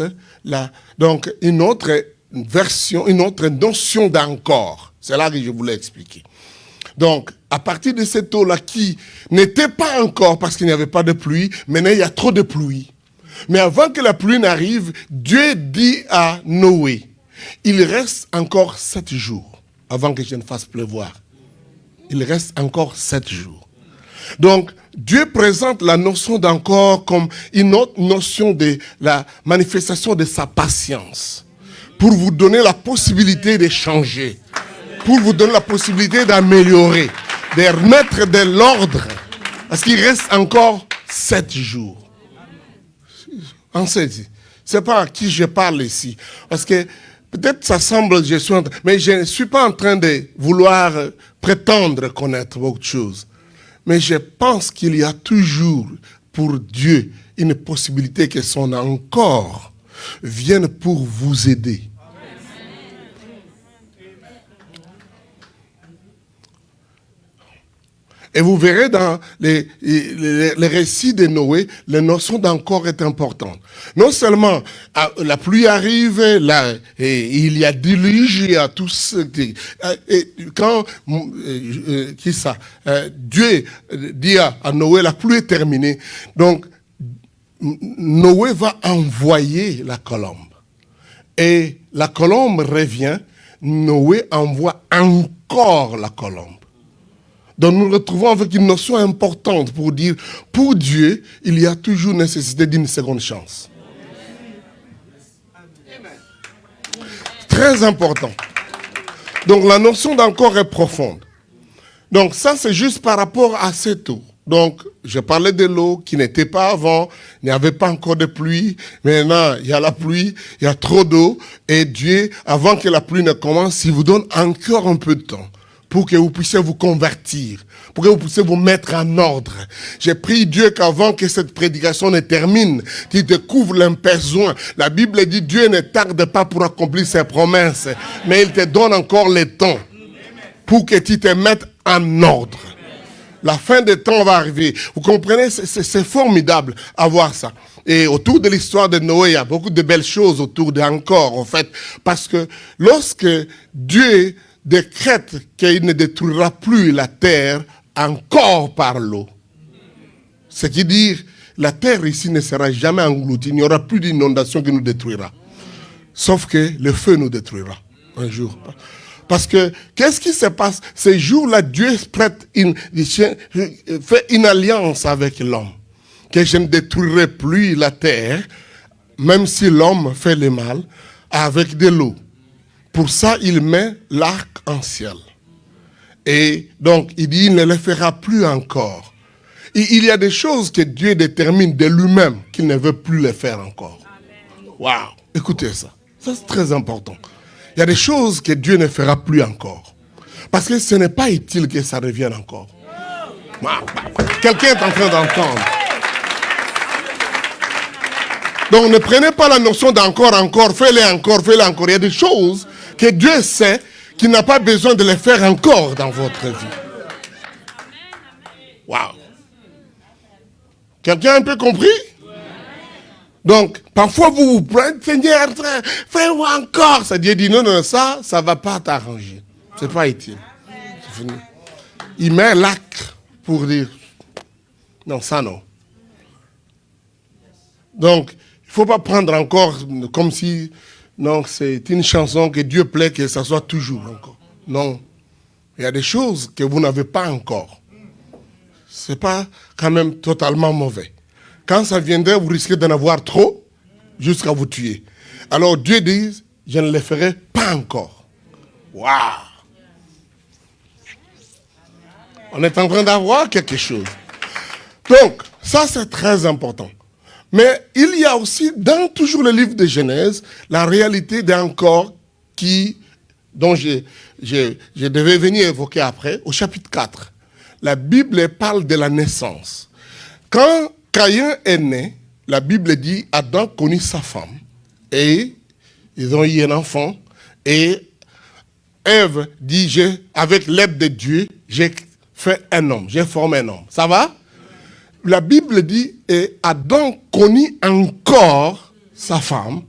C: donc une autre version, une autre notion d'encore. C'est là que je voulais expliquer. Donc, à partir de cette eau-là qui n'était pas encore parce qu'il n'y avait pas de pluie, maintenant il y a trop de pluie. Mais avant que la pluie n'arrive, Dieu dit à Noé, il reste encore 7 jours avant que je ne fasse pleuvoir. Il reste encore 7 jours. Donc, Dieu présente la notion d'encore comme une autre notion de la manifestation de sa patience. Pour vous donner la possibilité de changer. Pour vous donner la possibilité d'améliorer. De remettre de l'ordre. Parce qu'il reste encore 7 jours. En saisie. C'est pas à qui je parle ici. Parce que peut-être ça semble, mais je ne suis pas en train de vouloir prétendre connaître beaucoup de choses. Mais je pense qu'il y a toujours pour Dieu une possibilité que son encore vienne pour vous aider. Et vous verrez dans les récits de Noé, la notion d'encore est importante. Non seulement la pluie arrive, et il y a déluge, il y a tout ce quand Dieu dit à Noé, la pluie est terminée. Donc, Noé va envoyer la colombe. Et la colombe revient, Noé envoie encore la colombe. Donc nous nous retrouvons avec une notion importante pour dire, pour Dieu, il y a toujours nécessité d'une seconde chance. Très important. Donc la notion d'encore est profonde. Donc ça c'est juste par rapport à cette eau. Donc je parlais de l'eau qui n'était pas avant, il n'y avait pas encore de pluie. Maintenant il y a la pluie, il y a trop d'eau. Et Dieu, avant que la pluie ne commence, il vous donne encore un peu de temps pour que vous puissiez vous convertir, pour que vous puissiez vous mettre en ordre. J'ai prié Dieu qu'avant que cette prédication ne termine, tu découvres le besoin. La Bible dit Dieu ne tarde pas pour accomplir ses promesses, mais il te donne encore le temps pour que tu te mettes en ordre. La fin des temps va arriver. Vous comprenez, c'est formidable à voir ça. Et autour de l'histoire de Noé, il y a beaucoup de belles choses autour d'encore, en fait. Parce que lorsque Dieu décrète qu'il ne détruira plus la terre encore par l'eau. Ce qui dit dire, la terre ici ne sera jamais engloutie. Il n'y aura plus d'inondation qui nous détruira. Sauf que le feu nous détruira un jour. Parce que, qu'est-ce qui se passe? Ces jours-là, Dieu fait une alliance avec l'homme. Que je ne détruirai plus la terre, même si l'homme fait le mal, avec de l'eau. Pour ça, il met l'arc-en-ciel. Et donc, il dit, il ne le fera plus encore. Et il y a des choses que Dieu détermine de lui-même qu'il ne veut plus les faire encore. Waouh! Écoutez ça. Ça, c'est très important. Il y a des choses que Dieu ne fera plus encore. Parce que ce n'est pas utile que ça revienne encore. Wow. Quelqu'un est en train d'entendre. Donc, ne prenez pas la notion d'encore, fais-le encore, fais-le encore. Il y a des choses que Dieu sait qu'il n'a pas besoin de les faire encore dans votre vie. Waouh! Quelqu'un a un peu compris? Donc, parfois vous vous prenez, Seigneur, fais-moi encore. Ça Dieu dit, non, ça ne va pas t'arranger. Ce n'est pas utile. C'est fini. Il met l'acte pour dire, non, ça non. Donc, il ne faut pas prendre encore comme si, non, c'est une chanson que Dieu plaît que ça soit toujours encore. Non. Il y a des choses que vous n'avez pas encore. Ce n'est pas quand même totalement mauvais. Quand ça viendrait, vous risquez d'en avoir trop jusqu'à vous tuer. Alors Dieu dit, je ne les ferai pas encore. Waouh! On est en train d'avoir quelque chose. Donc, ça c'est très important. Mais il y a aussi, dans toujours le livre de Genèse, la réalité d'encore dont je devais venir évoquer après, au chapitre 4. La Bible parle de la naissance. Quand Caïn est né, la Bible dit Adam connut sa femme et ils ont eu un enfant et Ève dit avec l'aide de Dieu, j'ai fait un homme, j'ai formé un homme. Ça va? La Bible dit et Adam connut encore sa femme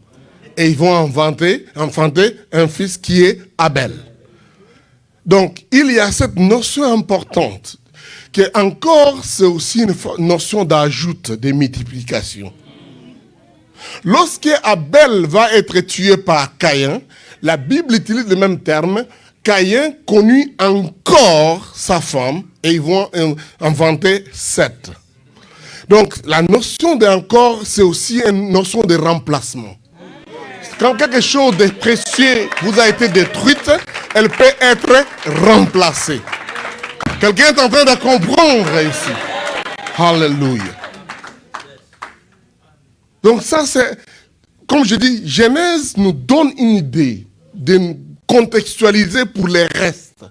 C: et ils vont enfanter un fils qui est Abel. Donc il y a cette notion importante que encore c'est aussi une notion d'ajout, de multiplication. Lorsque Abel va être tué par Caïn, la Bible utilise le même terme. Caïn connut encore sa femme et ils vont inventer Seth. Donc la notion d'encore, c'est aussi une notion de remplacement. Quand quelque chose de précieux vous a été détruite, elle peut être remplacée. Quelqu'un est en train de comprendre ici. Alléluia. Donc ça c'est, comme je dis, Genèse nous donne une idée de contextualiser pour les restes,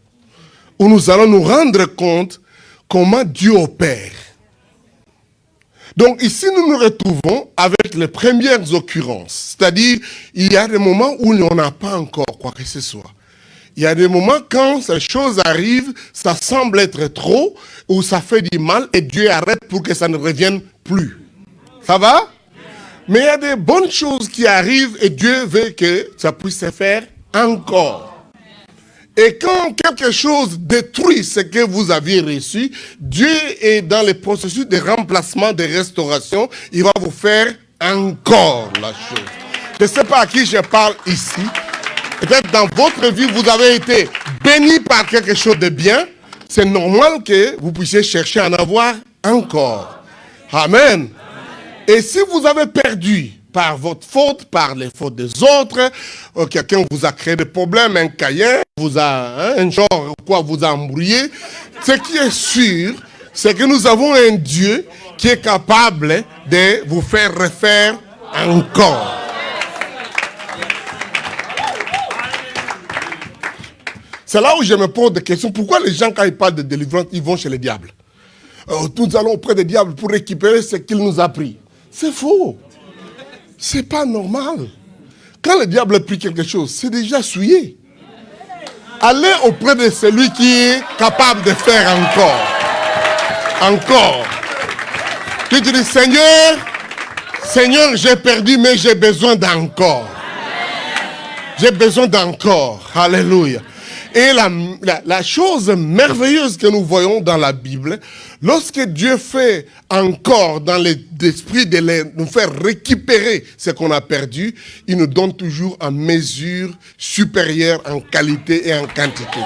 C: où nous allons nous rendre compte comment Dieu opère. Donc ici nous nous retrouvons avec les premières occurrences, c'est-à-dire il y a des moments où on n'a pas encore quoi que ce soit. Il y a des moments quand ces choses arrivent, ça semble être trop, ou ça fait du mal, et Dieu arrête pour que ça ne revienne plus. Ça va? Mais il y a des bonnes choses qui arrivent, et Dieu veut que ça puisse se faire encore. Et quand quelque chose détruit ce que vous aviez reçu, Dieu est dans le processus de remplacement, de restauration. Il va vous faire encore la chose. Je ne sais pas à qui je parle ici. Peut-être dans votre vie, vous avez été béni par quelque chose de bien. C'est normal que vous puissiez chercher à en avoir encore. Amen. Et si vous avez perdu par votre faute, par les fautes des autres, quelqu'un vous a créé des problèmes, un caïen, vous a, un genre quoi vous a embrouillé, ce qui est sûr, c'est que nous avons un Dieu qui est capable de vous faire refaire encore. C'est là où je me pose des questions. Pourquoi les gens, quand ils parlent de délivrance, ils vont chez le diable? Nous allons auprès du diable pour récupérer ce qu'il nous a pris. C'est faux. C'est pas normal. Quand le diable a pris quelque chose, c'est déjà souillé. Allez auprès de celui qui est capable de faire encore. Encore. Tu dis, Seigneur, Seigneur, j'ai perdu, mais j'ai besoin d'encore. J'ai besoin d'encore. Alléluia. Et la chose merveilleuse que nous voyons dans la Bible, lorsque Dieu fait encore dans l'esprit de nous faire récupérer ce qu'on a perdu, il nous donne toujours en mesure supérieure en qualité et en quantité.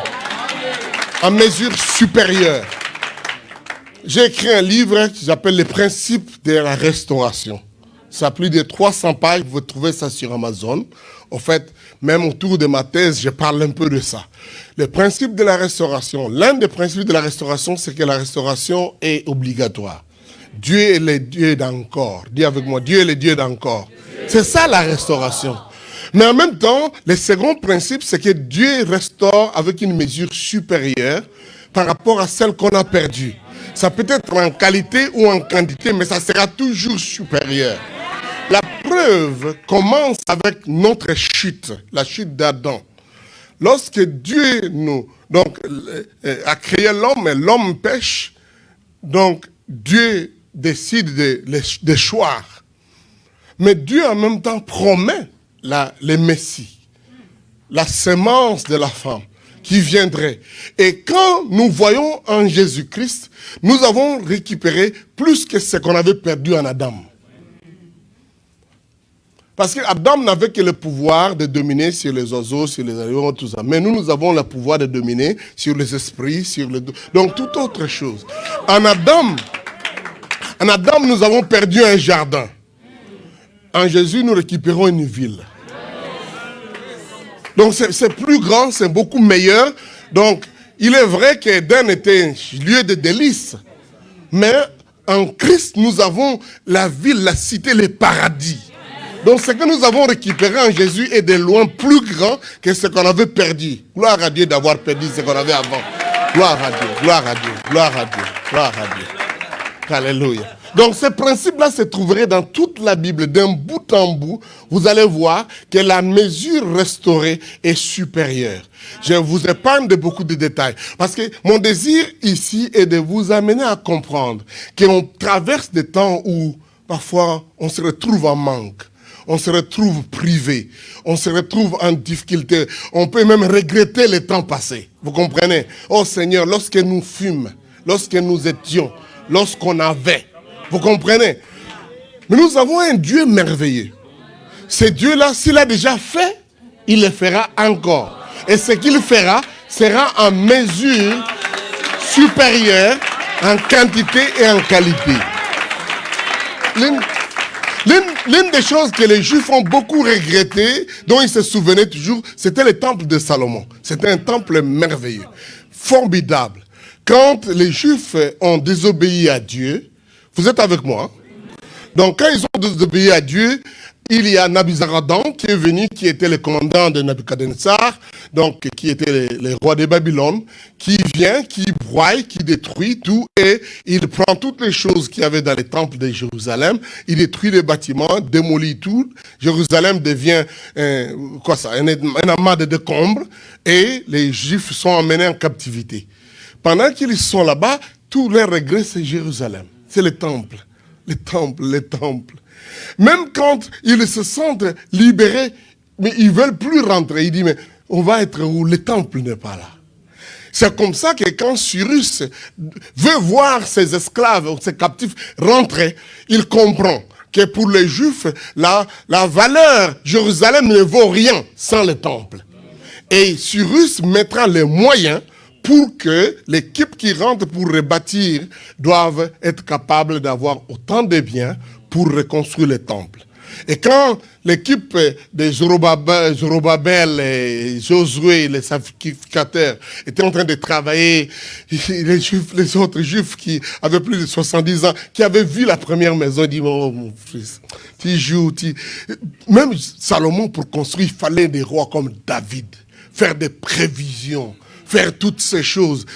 C: En mesure supérieure. J'ai écrit un livre qui s'appelle Les principes de la restauration. Ça a plus de 300 pages, vous trouvez ça sur Amazon. En fait, même autour de ma thèse, je parle un peu de ça. Le principe de la restauration, l'un des principes de la restauration, c'est que la restauration est obligatoire. Dieu est le Dieu d'encore. Dis avec moi, Dieu est le Dieu d'encore. C'est ça la restauration. Mais en même temps, le second principe, c'est que Dieu restaure avec une mesure supérieure par rapport à celle qu'on a perdue. Ça peut être en qualité ou en quantité, mais ça sera toujours supérieur. La preuve commence avec notre chute, la chute d'Adam. Lorsque Dieu a créé l'homme et l'homme pêche, donc Dieu décide de choir. Mais Dieu en même temps promet le Messie, la semence de la femme qui viendrait. Et quand nous voyons en Jésus-Christ, nous avons récupéré plus que ce qu'on avait perdu en Adam. Parce qu'Adam n'avait que le pouvoir de dominer sur les oiseaux, sur les animaux, tout ça. Mais nous avons le pouvoir de dominer sur les esprits, donc toute autre chose. En Adam, nous avons perdu un jardin. En Jésus, nous récupérons une ville. Donc c'est plus grand, c'est beaucoup meilleur. Donc il est vrai qu'Éden était un lieu de délices. Mais en Christ, nous avons la ville, la cité, le paradis. Donc ce que nous avons récupéré en Jésus est de loin plus grand que ce qu'on avait perdu. Gloire à Dieu d'avoir perdu ce qu'on avait avant. Gloire à Dieu, gloire à Dieu, gloire à Dieu, gloire à Dieu. Alléluia. Donc ce principe-là se trouverait dans toute la Bible, d'un bout en bout. Vous allez voir que la mesure restaurée est supérieure. Je vous épargne de beaucoup de détails. Parce que mon désir ici est de vous amener à comprendre qu'on traverse des temps où parfois on se retrouve en manque. On se retrouve privé, on se retrouve en difficulté, on peut même regretter le temps passé. Vous comprenez? Oh Seigneur, lorsque nous fûmes, lorsque nous étions, lorsqu'on avait, vous comprenez? Mais nous avons un Dieu merveilleux. Ce Dieu-là, s'il a déjà fait, il le fera encore. Et ce qu'il fera sera en mesure supérieure en quantité et en qualité. L'une des choses que les Juifs ont beaucoup regretté, dont ils se souvenaient toujours, c'était le temple de Salomon. C'était un temple merveilleux, formidable. Quand les Juifs ont désobéi à Dieu, vous êtes avec moi? Donc quand ils ont désobéi à Dieu, il y a Nabuzaradan qui est venu, qui était le commandant de Nabucodonosor, donc qui était le roi de Babylone, qui vient, qui broie, qui détruit tout, et il prend toutes les choses qu'il y avait dans les temples de Jérusalem, il détruit les bâtiments, démolit tout, Jérusalem devient un amas de décombres, et les Juifs sont emmenés en captivité. Pendant qu'ils sont là-bas, tout leur regret, c'est Jérusalem, c'est le temple. Les temples. Même quand ils se sentent libérés, mais ils ne veulent plus rentrer. Ils disent, mais on va être où? Le temple n'est pas là. C'est comme ça que quand Cyrus veut voir ses esclaves, ses captifs rentrer, il comprend que pour les Juifs, la valeur Jérusalem ne vaut rien sans le temple. Et Cyrus mettra les moyens pour que l'équipe qui rentre pour rebâtir doivent être capables d'avoir autant de biens pour reconstruire le temple. Et quand l'équipe de Zorobabel et Josué, les sacrificateurs, étaient en train de travailler, les autres Juifs qui avaient plus de 70 ans, qui avaient vu la première maison, ils disent, oh mon fils, tu joues, Même Salomon, pour construire, il fallait des rois comme David, faire des prévisions, faire toutes ces choses.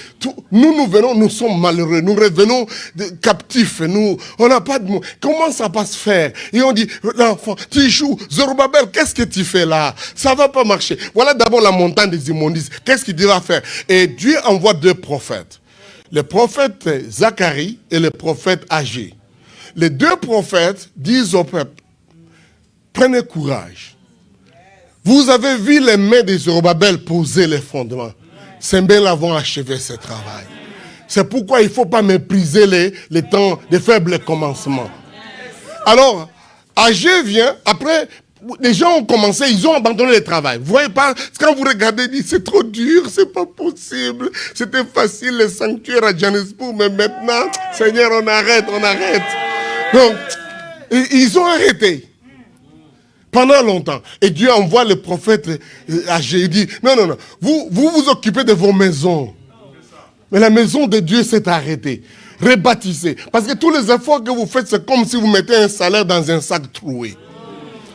C: Nous venons, nous sommes malheureux, nous revenons captifs, on n'a pas de mots. Comment ça va se faire? Et on dit, l'enfant, tu joues, Zorobabel, qu'est-ce que tu fais là? Ça va pas marcher. Voilà d'abord la montagne des immondices. Qu'est-ce qu'il doit faire? Et Dieu envoie 2 prophètes. Le prophète Zacharie et le prophète Agé. Les 2 prophètes disent au peuple, prenez courage. Vous avez vu les mains de Zorobabel poser les fondements. C'est bien l'avons achevé ce travail. C'est pourquoi il ne faut pas mépriser les temps de faibles commencements. Alors, Agé vient, après, les gens ont commencé, ils ont abandonné le travail. Vous voyez pas, quand vous regardez, ils disent, c'est trop dur, c'est pas possible. C'était facile, le sanctuaire à Johannesburg, mais maintenant, Seigneur, on arrête. Donc, ils ont arrêté. Pendant longtemps. Et Dieu envoie le prophète Agé. Il dit, non, vous occupez de vos maisons. Mais la maison de Dieu s'est arrêtée. Rebâtissez. Parce que tous les efforts que vous faites, c'est comme si vous mettez un salaire dans un sac troué.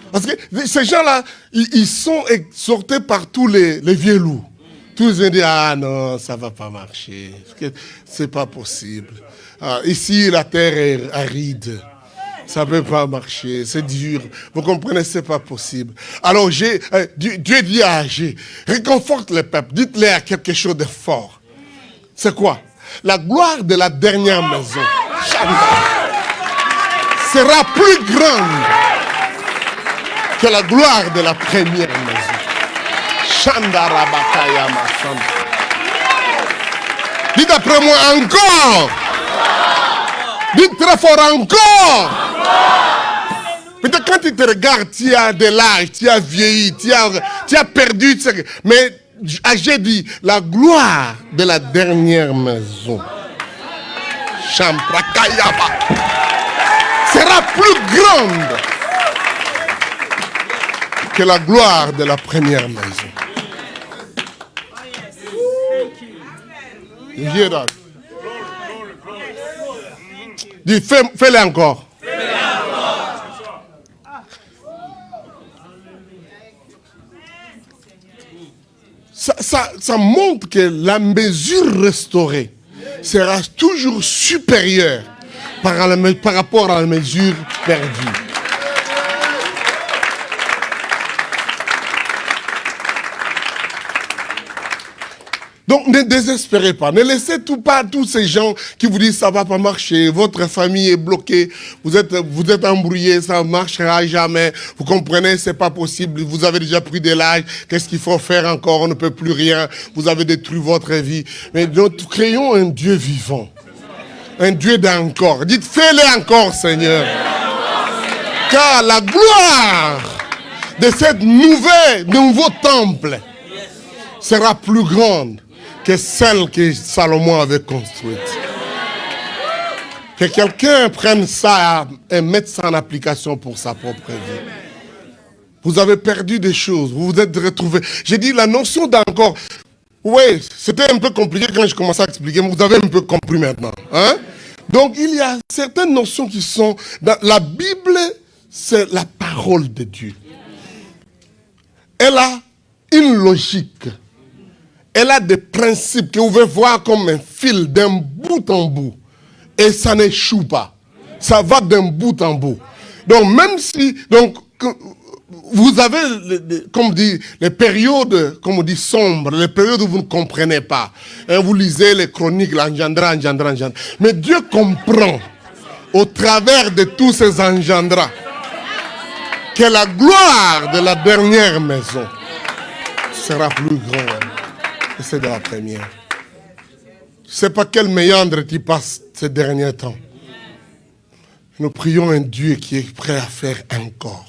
C: Parce que ces gens-là, ils sont exhortés par tous les vieux loups. Tous ils disent, ah non, ça ne va pas marcher. C'est pas possible. Ici, la terre est aride. Ça ne peut pas marcher, c'est dur. Vous comprenez, ce n'est pas possible. Alors Dieu dit à Agé, réconforte le peuple, dites-leur quelque chose de fort. C'est quoi? La gloire de la dernière maison sera plus grande que la gloire de la première maison. Dites après moi encore. Dites très fort encore. Peut-être quand tu te regardes, tu as de l'âge, tu as vieilli, tu as perdu. Mais Agé dit, la gloire de la dernière maison sera plus grande que la gloire de la première maison. You hear that? Dis, fais-le encore. Ça montre que la mesure restaurée sera toujours supérieure par rapport à la mesure perdue. Donc ne désespérez pas, ne laissez pas tous ces gens qui vous disent ça va pas marcher, votre famille est bloquée, vous êtes embrouillés, ça ne marchera jamais, vous comprenez, c'est pas possible, vous avez déjà pris de l'âge, qu'est-ce qu'il faut faire encore, on ne peut plus rien, vous avez détruit votre vie. Mais nous créons un Dieu vivant, un Dieu d'encore. Dites, fais-le encore, Seigneur. Car la gloire de cette nouveau temple sera plus grande que celle que Salomon avait construite. Que quelqu'un prenne ça et mette ça en application pour sa propre vie. Vous avez perdu des choses, vous vous êtes retrouvés. J'ai dit la notion d'encore. Oui, c'était un peu compliqué quand je commençais à expliquer, mais vous avez un peu compris maintenant. Hein? Donc il y a certaines notions qui sont dans la Bible. c'est la parole de Dieu. Elle a une logique. Elle a des principes que vous pouvez voir comme un fil d'un bout en bout. Et ça n'échoue pas. Ça va d'un bout en bout. Donc même si vous avez, comme dit, les périodes, comme on dit, sombres, les périodes où vous ne comprenez pas. Vous lisez les chroniques, l'engendra. Mais Dieu comprend, au travers de tous ces engendras, que la gloire de la dernière maison sera plus grande que celle de la première. Je ne sais pas quel méandre tu passes ces derniers temps. Nous prions un Dieu qui est prêt à faire encore.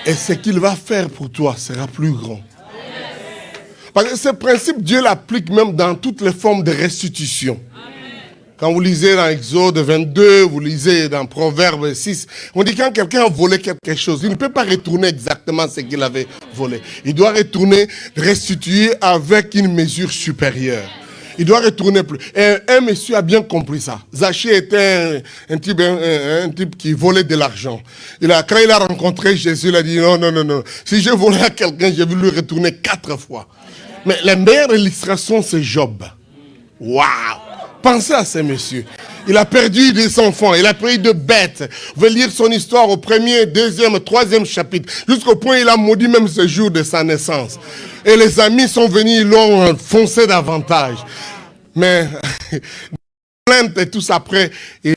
C: Et ce qu'il va faire pour toi sera plus grand. Parce que ce principe, Dieu l'applique même dans toutes les formes de restitution. Quand vous lisez dans Exode 22, vous lisez dans Proverbe 6, on dit quand quelqu'un a volé quelque chose, il ne peut pas retourner exactement ce qu'il avait volé. Il doit retourner, restituer avec une mesure supérieure. Il doit retourner plus. Et un monsieur a bien compris ça. Zachée était un type qui volait de l'argent. Quand il a rencontré Jésus, il a dit non. Si je volais à quelqu'un, je vais lui retourner 4 fois. Mais la meilleure illustration, c'est Job. Waouh! Pensez à ce monsieur. Il a perdu des enfants, il a perdu de bêtes. Vous pouvez lire son histoire au 1er, 2e, 3e chapitre. Jusqu'au point où il a maudit même ce jour de sa naissance. Et les amis sont venus, ils l'ont foncé davantage. Mais, plainte et tout ça après, et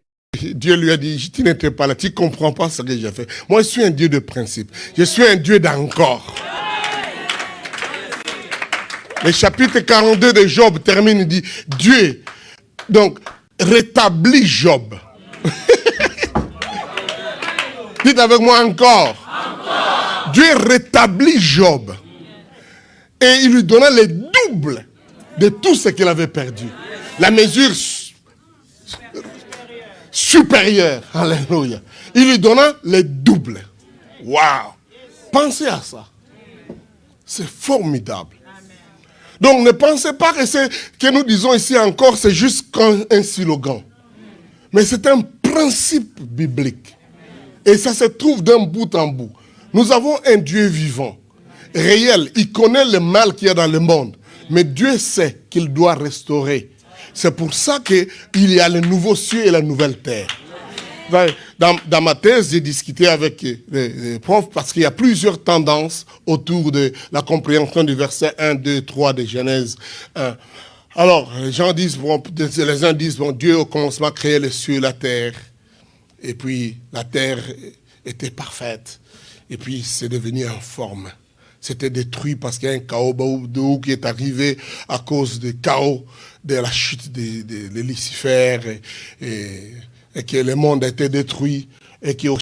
C: Dieu lui a dit, tu n'étais pas là, tu ne comprends pas ce que j'ai fait. Moi, je suis un Dieu de principe. Je suis un Dieu d'encore. Le chapitre 42 de Job termine, il dit, Dieu, donc, rétablit Job. Dites avec moi encore. Dieu rétablit Job. Et il lui donna le double de tout ce qu'il avait perdu. La mesure supérieure. Alléluia. Il lui donna le double. Waouh. Pensez à ça. C'est formidable. Donc ne pensez pas que ce que nous disons ici encore, c'est juste un slogan. Mais c'est un principe biblique. Et ça se trouve d'un bout en bout. Nous avons un Dieu vivant, réel. Il connaît le mal qu'il y a dans le monde. Mais Dieu sait qu'il doit restaurer. C'est pour ça qu'il y a le nouveau ciel et la nouvelle terre. Dans ma thèse, j'ai discuté avec les profs parce qu'il y a plusieurs tendances autour de la compréhension du verset 1, 2, 3 de Genèse 1. Alors, les uns disent, Dieu au commencement créait les cieux et la terre. Et puis, la terre était parfaite. Et puis, c'est devenu informe. C'était détruit parce qu'il y a un chaos d'eau qui est arrivé à cause du chaos de la chute de Lucifer et que le monde a été détruit et qu'au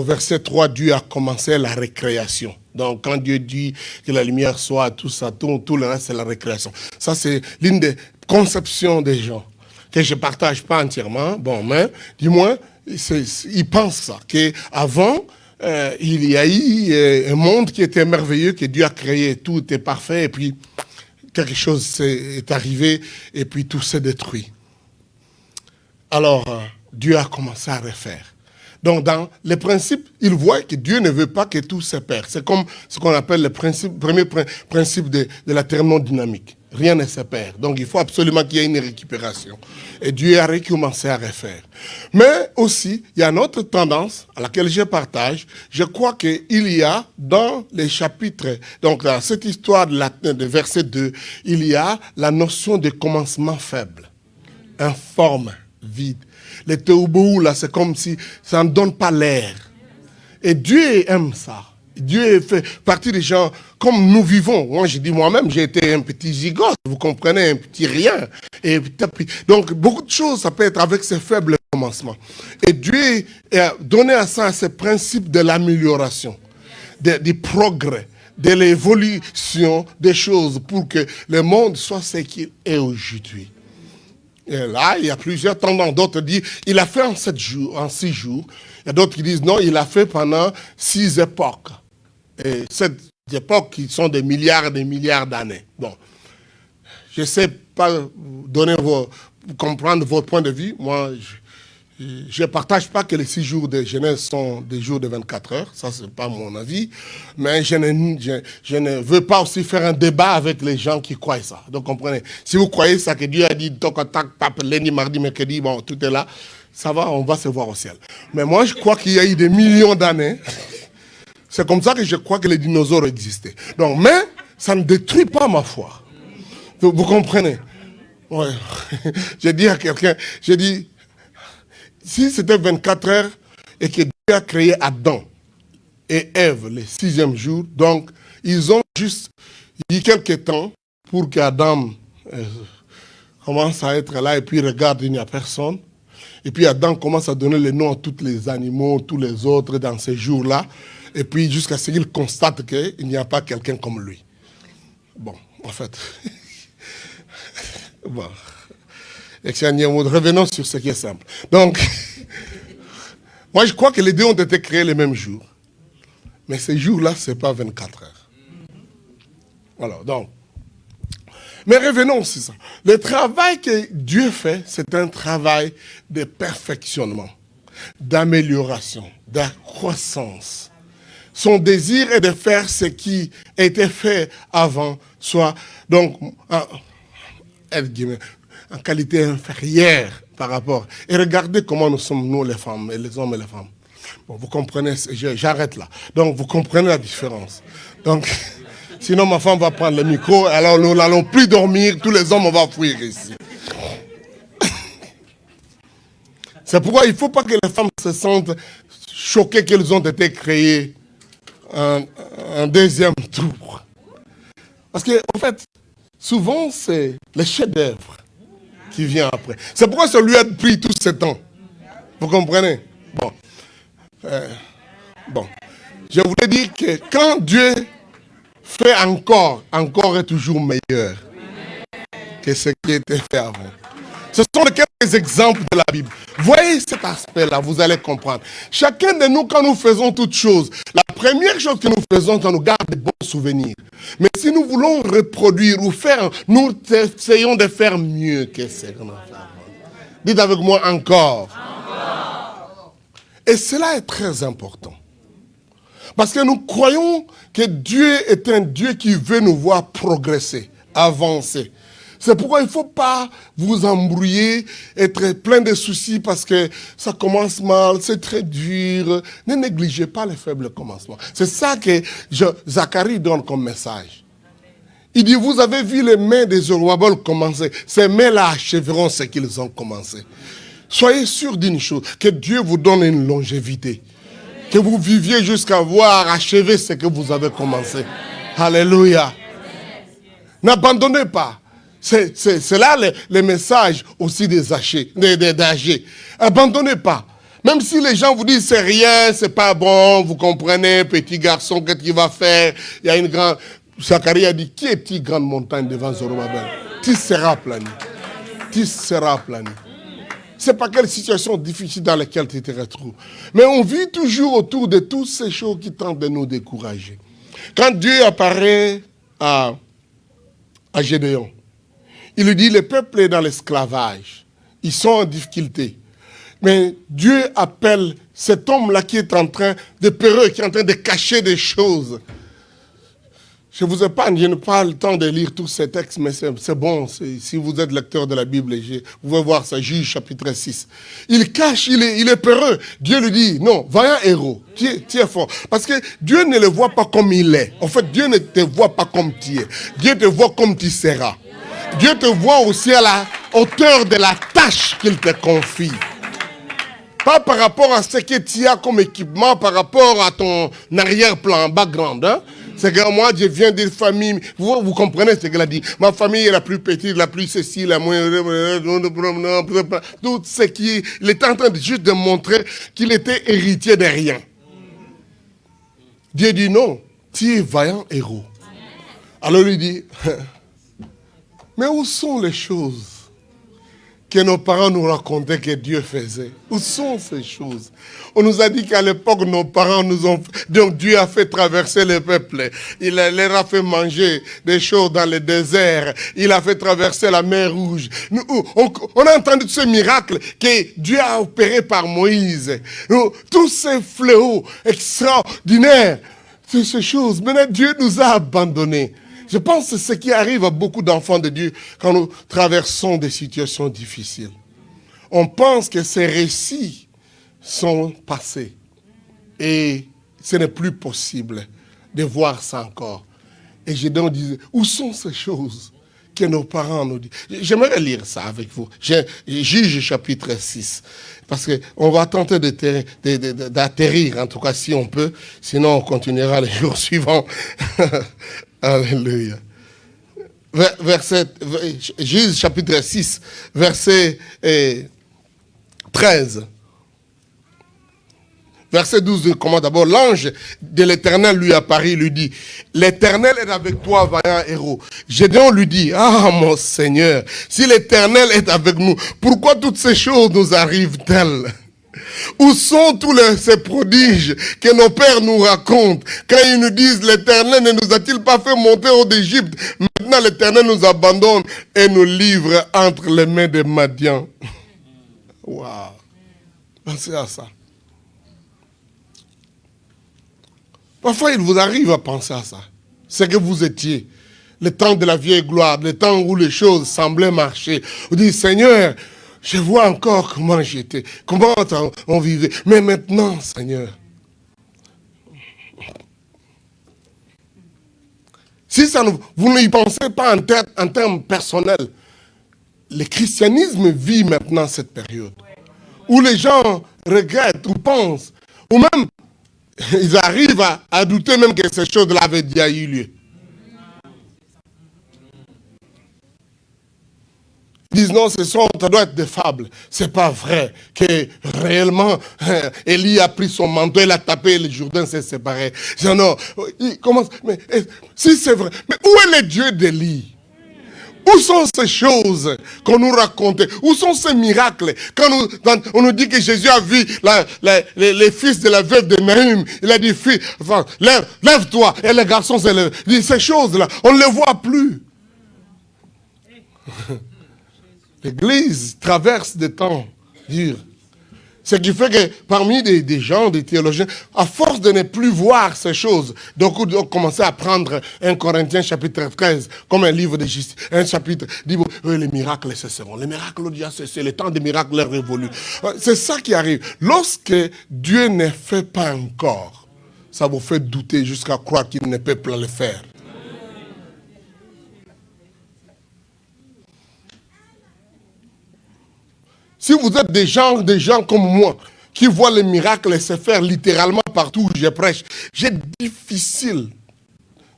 C: verset 3, Dieu a commencé la récréation. Donc, quand Dieu dit que la lumière soit, tout ça, tout le reste, c'est la récréation. Ça, c'est l'une des conceptions des gens que je ne partage pas entièrement. Bon, mais du moins, ils pensent ça, qu'avant, il y a eu un monde qui était merveilleux, que Dieu a créé, tout était parfait, et puis quelque chose est arrivé, et puis tout s'est détruit. Alors, Dieu a commencé à refaire. Donc, dans les principes, il voit que Dieu ne veut pas que tout se perde. C'est comme ce qu'on appelle le premier principe de la thermodynamique. Rien ne se perd. Donc, il faut absolument qu'il y ait une récupération. Et Dieu a recommencé à refaire. Mais aussi, il y a une autre tendance à laquelle je partage. Je crois qu'il y a dans les chapitres, donc dans cette histoire de verset 2, il y a la notion de commencement faible, informe, vide. Les théobooù, là, c'est comme si ça ne donne pas l'air. Et Dieu aime ça. Dieu fait partie des gens comme nous vivons. Moi, je dis moi-même, j'ai été un petit zigote, vous comprenez, un petit rien. Et donc, beaucoup de choses, ça peut être avec ces faibles commencements. Et Dieu a donné à ça ce principe de l'amélioration, du progrès, de l'évolution des choses pour que le monde soit ce qu'il est aujourd'hui. Et là, il y a plusieurs tendances. D'autres disent, il a fait en 6 jours. Il y a d'autres qui disent, non, il a fait pendant 6 époques. Et cette époque qui sont des milliards et des milliards d'années. Bon, je ne sais pas comprendre votre point de vue. Moi, Je ne partage pas que les 6 jours de jeûne sont des jours de 24 heures. Ça, ce n'est pas mon avis. Mais je ne veux pas aussi faire un débat avec les gens qui croient ça. Donc, comprenez. Si vous croyez ça, que Dieu a dit, lundi, mardi, mercredi, bon, tout est là, ça va, on va se voir au ciel. Mais moi, je crois qu'il y a eu des millions d'années. C'est comme ça que je crois que les dinosaures existaient. Donc, mais ça ne détruit pas ma foi. Donc, vous comprenez? Ouais. J'ai dit à quelqu'un, j'ai dit, si c'était 24 heures et que Dieu a créé Adam et Ève le 6e jour, donc ils ont juste eu quelques temps pour qu'Adam commence à être là et puis regarde, il n'y a personne. Et puis Adam commence à donner les noms à tous les animaux, tous les autres dans ces jours-là. Et puis jusqu'à ce qu'il constate qu'il n'y a pas quelqu'un comme lui. Bon, en fait. Bon. Revenons sur ce qui est simple. Donc, moi je crois que les deux ont été créés le même jour. Mais ces jours-là, ce n'est pas 24 heures. Voilà, donc. Mais revenons sur ça. Le travail que Dieu fait, c'est un travail de perfectionnement, d'amélioration, de croissance. Son désir est de faire ce qui a été fait avant, soit donc en qualité inférieure par rapport. Et regardez comment nous sommes, nous les femmes, et les hommes et les femmes. Bon, vous comprenez, j'arrête là. Donc, vous comprenez la différence. Donc, sinon ma femme va prendre le micro, alors nous n'allons plus dormir, tous les hommes, on va fuir ici. C'est pourquoi il ne faut pas que les femmes se sentent choquées qu'elles ont été créées un deuxième tour. Parce que, en fait, souvent, c'est le chef-d'œuvre qui vient après. C'est pourquoi ça lui a pris tout ce temps. Vous comprenez? Bon. Bon. Je voulais dire que quand Dieu fait encore est toujours meilleur que ce qui était fait avant. Ce sont quelques exemples de la Bible. Voyez cet aspect-là, vous allez comprendre. Chacun de nous, quand nous faisons toutes choses, la première chose que nous faisons, c'est nous garde de bons souvenirs. Mais si nous voulons reproduire ou faire, nous essayons de faire mieux que ce qu'on a fait. Dites avec moi encore. Et cela est très important. Parce que nous croyons que Dieu est un Dieu qui veut nous voir progresser, avancer. C'est pourquoi il ne faut pas vous embrouiller, être plein de soucis parce que ça commence mal, c'est très dur. Ne négligez pas les faibles commencements. C'est ça que Zacharie donne comme message. Il dit, vous avez vu les mains des Zorobabel commencer. Ces mains-là achèveront ce qu'ils ont commencé. Soyez sûrs d'une chose, que Dieu vous donne une longévité. Que vous viviez jusqu'à voir achever ce que vous avez commencé. Alléluia. N'abandonnez pas. C'est là le message aussi des âgés. Abandonnez pas. Même si les gens vous disent c'est rien, c'est pas bon, vous comprenez, petit garçon, qu'est-ce qu'il va faire? Il y a une grande... Zacharie a dit, qui est petite grande montagne devant Zorobabel? Tu seras plané. Tu seras plané. C'est pas quelle situation difficile dans laquelle tu te retrouves. Mais on vit toujours autour de toutes ces choses qui tentent de nous décourager. Quand Dieu apparaît à Gédéon, il lui dit, le peuple est dans l'esclavage. Ils sont en difficulté. Mais Dieu appelle cet homme-là qui est en train de périr, qui est en train de cacher des choses. Je vous épargne, je n'ai pas le temps de lire tous ces textes, mais c'est bon. Si vous êtes lecteur de la Bible, vous pouvez voir ça, Juge chapitre 6. Il cache, il est peureux. Dieu lui dit, non, vaillant héros, tu es fort. Parce que Dieu ne le voit pas comme il est. En fait, Dieu ne te voit pas comme tu es. Dieu te voit comme tu seras. Dieu te voit aussi à la hauteur de la tâche qu'il te confie. Pas par rapport à ce que tu as comme équipement, par rapport à ton arrière-plan, background. Hein? C'est que moi, je viens d'une famille, vous comprenez ce qu'elle a dit. Ma famille est la plus petite, la plus ceci, la moins... Tout ce qui... Il était en train juste de montrer qu'il était héritier de rien. Dieu dit non, tu es vaillant héros. Alors il dit, mais où sont les choses que nos parents nous racontaient que Dieu faisait? Où sont ces choses? On nous a dit qu'à l'époque, nos parents nous ont... Donc Dieu a fait traverser le peuple. Il leur a fait manger des choses dans le désert. Il a fait traverser la mer Rouge. On a entendu ce miracle que Dieu a opéré par Moïse. Tous ces fléaux extraordinaires, toutes ces choses. Maintenant, Dieu nous a abandonnés. Je pense que c'est ce qui arrive à beaucoup d'enfants de Dieu quand nous traversons des situations difficiles. On pense que ces récits sont passés et ce n'est plus possible de voir ça encore. Et je donc disais, où sont ces choses que nos parents nous disent? J'aimerais lire ça avec vous. Juge chapitre 6. Parce qu'on va tenter d'atterrir, en tout cas si on peut. Sinon, on continuera les jours suivants. Alléluia. Juge chapitre 6, verset 13. Verset 12 commence d'abord. L'ange de l'Éternel lui apparut, lui dit, l'Éternel est avec toi, vaillant héros. Gédéon lui dit, ah mon Seigneur, si l'Éternel est avec nous, pourquoi toutes ces choses nous arrivent-elles? Où sont tous ces prodiges que nos pères nous racontent quand ils nous disent l'Éternel ne nous a-t-il pas fait monter hors d'Égypte? Maintenant l'Éternel nous abandonne et nous livre entre les mains des Madians. Waouh! Pensez à ça. Parfois il vous arrive à penser à ça. C'est que vous étiez le temps de la vieille gloire, le temps où les choses semblaient marcher. Vous dites Seigneur, je vois encore comment j'étais, comment on vivait. Mais maintenant, Seigneur, si ça vous n'y pensez pas en termes personnels, le christianisme vit maintenant cette période où les gens regrettent ou pensent, ou même ils arrivent à douter même que ces choses-là avaient déjà eu lieu. Ils disent non, ça doit être des fables. C'est pas vrai que réellement Élie a pris son manteau, il a tapé, le Jourdain s'est séparé. Non, il commence, mais si c'est vrai, mais où est le Dieu d'Élie? Où sont ces choses qu'on nous racontait? Où sont ces miracles? Quand on nous dit que Jésus a vu les fils de la veuve de Naïm, il a dit, enfin, lève-toi, et les garçons se lèvent. Il dit, ces choses-là, on ne les voit plus. L'Église traverse des temps durs. Ce qui fait que parmi des gens, des théologiens, à force de ne plus voir ces choses, donc ils ont commencé à prendre 1 Corinthiens chapitre 13 comme un livre de justice. Un chapitre dit, oui, les miracles cesseront. Les miracles ont déjà cessé, le temps des miracles est révolu. C'est ça qui arrive. Lorsque Dieu ne fait pas encore, ça vous fait douter jusqu'à croire qu'il ne peut pas le faire. Si vous êtes des gens comme moi, qui voient les miracles se faire littéralement partout où je prêche, j'ai difficile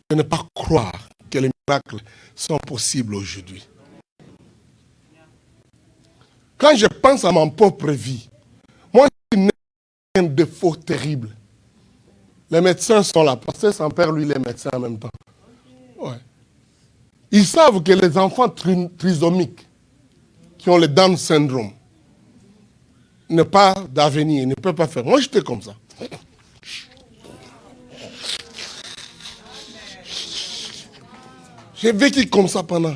C: de ne pas croire que les miracles sont possibles aujourd'hui. Quand je pense à mon propre vie, moi, j'ai un défaut terrible. Les médecins sont là. Pasteur Saint-Père, lui, les médecins en même temps. Ouais. Ils savent que les enfants trisomiques, qui ont le Down syndrome, n'ont pas d'avenir, ils ne peuvent pas faire. Moi, j'étais comme ça. J'ai vécu comme ça pendant.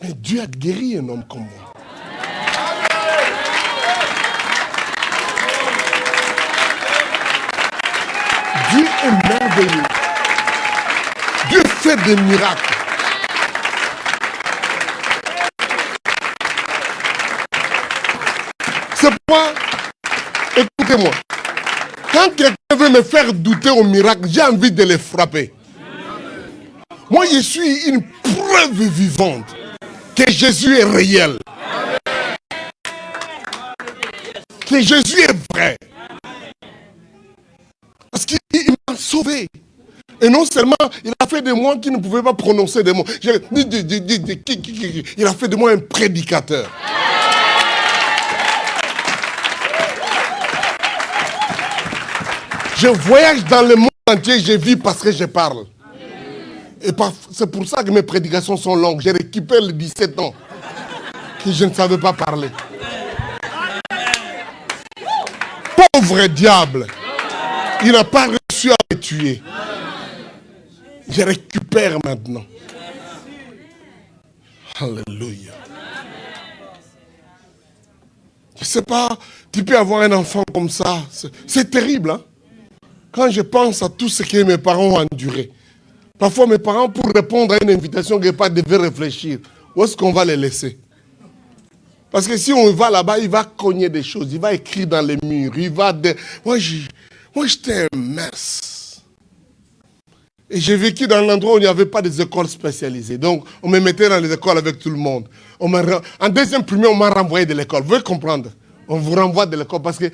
C: Mais Dieu a guéri un homme comme moi. Dieu est merveilleux. Dieu fait des miracles. C'est pourquoi, écoutez-moi, quand quelqu'un veut me faire douter au miracle, j'ai envie de le frapper. Moi, je suis une preuve vivante que Jésus est réel. Que Jésus est vrai. Parce qu'il m'a sauvé. Et non seulement, il a fait de moi qui ne pouvait pas prononcer des mots. Il a fait de moi un prédicateur. Je voyage dans le monde entier, je vis parce que je parle. Et c'est pour ça que mes prédications sont longues. J'ai récupéré les 17 ans. que je ne savais pas parler. Pauvre diable. Il n'a pas réussi à me tuer. Je récupère maintenant. Alléluia. Je ne sais pas, tu peux avoir un enfant comme ça. C'est terrible. Hein? Quand je pense à tout ce que mes parents ont enduré. Parfois, mes parents, pour répondre à une invitation, quelque part, devaient réfléchir. Où est-ce qu'on va les laisser? Parce que si on va là-bas, il va cogner des choses. Il va écrire dans les murs. Il va... Moi, j'étais un mess. Et j'ai vécu dans un endroit où il n'y avait pas des écoles spécialisées. Donc, on me mettait dans les écoles avec tout le monde. En deuxième premier, on m'a renvoyé de l'école. Vous pouvez comprendre? On vous renvoie de l'école parce que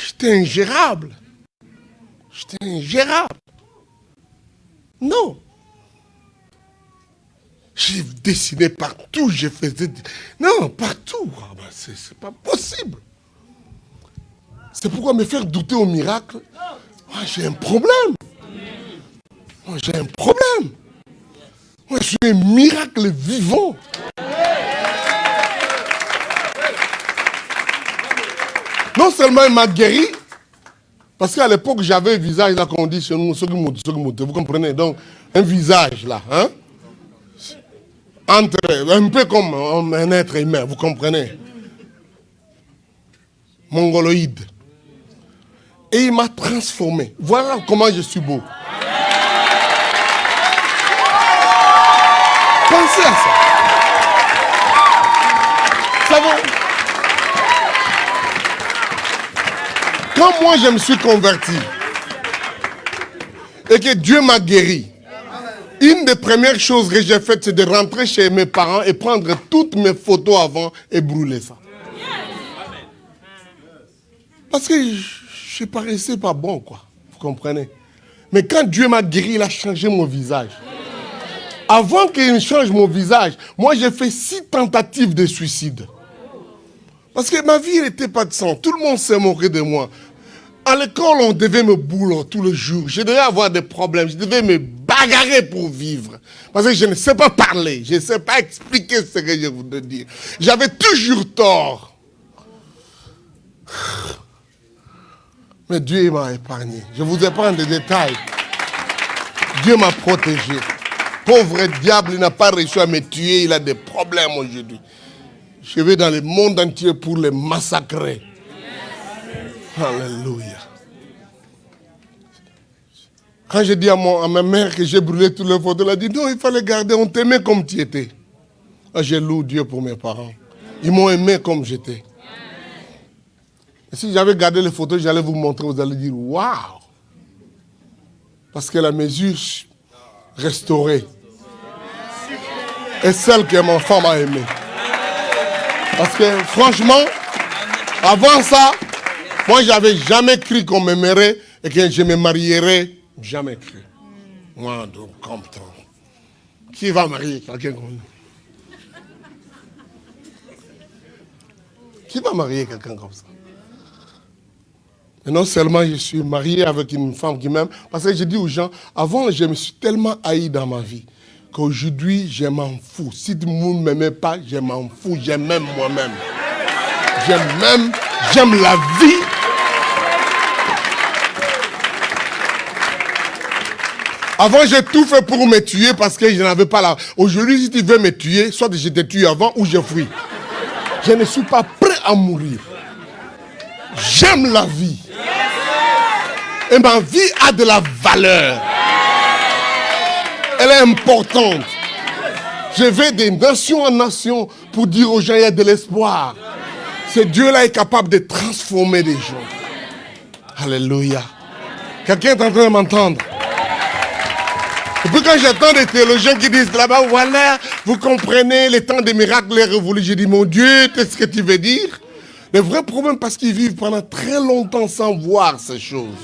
C: j'étais ingérable. J'étais ingérable. Non. J'ai dessiné partout, je faisais... Non, partout. Ah ben c'est pas possible. C'est pourquoi me faire douter au miracle. Moi, j'ai un problème. Moi, j'ai un problème. Moi, je suis un miracle vivant. Non seulement il m'a guéri, parce qu'à l'époque, j'avais un visage là qu'on dit chez nous, vous comprenez? Donc, un visage là, hein? Un peu comme un être humain, vous comprenez? Mongoloïde. Et il m'a transformé. Voilà comment je suis beau. Pensez à ça. Ça va? Quand moi je me suis converti et que Dieu m'a guéri, une des premières choses que j'ai faites, c'est de rentrer chez mes parents et prendre toutes mes photos avant et brûler ça. Parce que je paraissais pas bon, quoi. Vous comprenez? Mais quand Dieu m'a guéri, il a changé mon visage. Avant qu'il change mon visage, moi j'ai fait 6 tentatives de suicide. Parce que ma vie n'était pas de sang. Tout le monde s'est moqué de moi. À l'école, on devait me bouler tous les jours. Je devais avoir des problèmes. Je devais me bagarrer pour vivre. Parce que je ne sais pas parler. Je ne sais pas expliquer ce que je voulais dire. J'avais toujours tort. Mais Dieu m'a épargné. Je vous épargne des détails. Dieu m'a protégé. Pauvre diable, il n'a pas réussi à me tuer. Il a des problèmes aujourd'hui. Je vais dans le monde entier pour les massacrer. Alléluia. Quand j'ai dit à ma mère que j'ai brûlé toutes les photos, elle a dit non, il fallait garder, on t'aimait comme tu étais. J'ai loué Dieu pour mes parents. Ils m'ont aimé comme j'étais. Et si j'avais gardé les photos, j'allais vous montrer, vous allez dire waouh. Parce que la mesure restaurée est celle que ma femme a aimée. Parce que franchement, avant ça, moi j'avais jamais cru qu'on m'aimerait et que je me marierais. Jamais cru. Moi, donc, comme ça. Qui va marier quelqu'un comme ça? Qui va marier quelqu'un comme ça? Et non seulement je suis marié avec une femme qui m'aime, parce que je dis aux gens, avant je me suis tellement haï dans ma vie, qu'aujourd'hui je m'en fous. Si tout le monde ne m'aimait pas, je m'en fous, je m'aime moi-même. J'aime la vie. Avant, j'ai tout fait pour me tuer parce que je n'avais pas la... Aujourd'hui, si tu veux me tuer, soit je te tue avant ou je fuis. Je ne suis pas prêt à mourir. J'aime la vie. Et ma vie a de la valeur. Elle est importante. Je vais de nation en nation pour dire aux gens qu'il y a de l'espoir. Ce Dieu-là est capable de transformer des gens. Alléluia. Quelqu'un est en train de m'entendre? Et puis quand j'entends des théologiens qui disent là-bas, voilà, vous comprenez, les temps des miracles est révolu. J'ai dit, mon Dieu, qu'est-ce que tu veux dire? Le vrai problème, parce qu'ils vivent pendant très longtemps sans voir ces choses.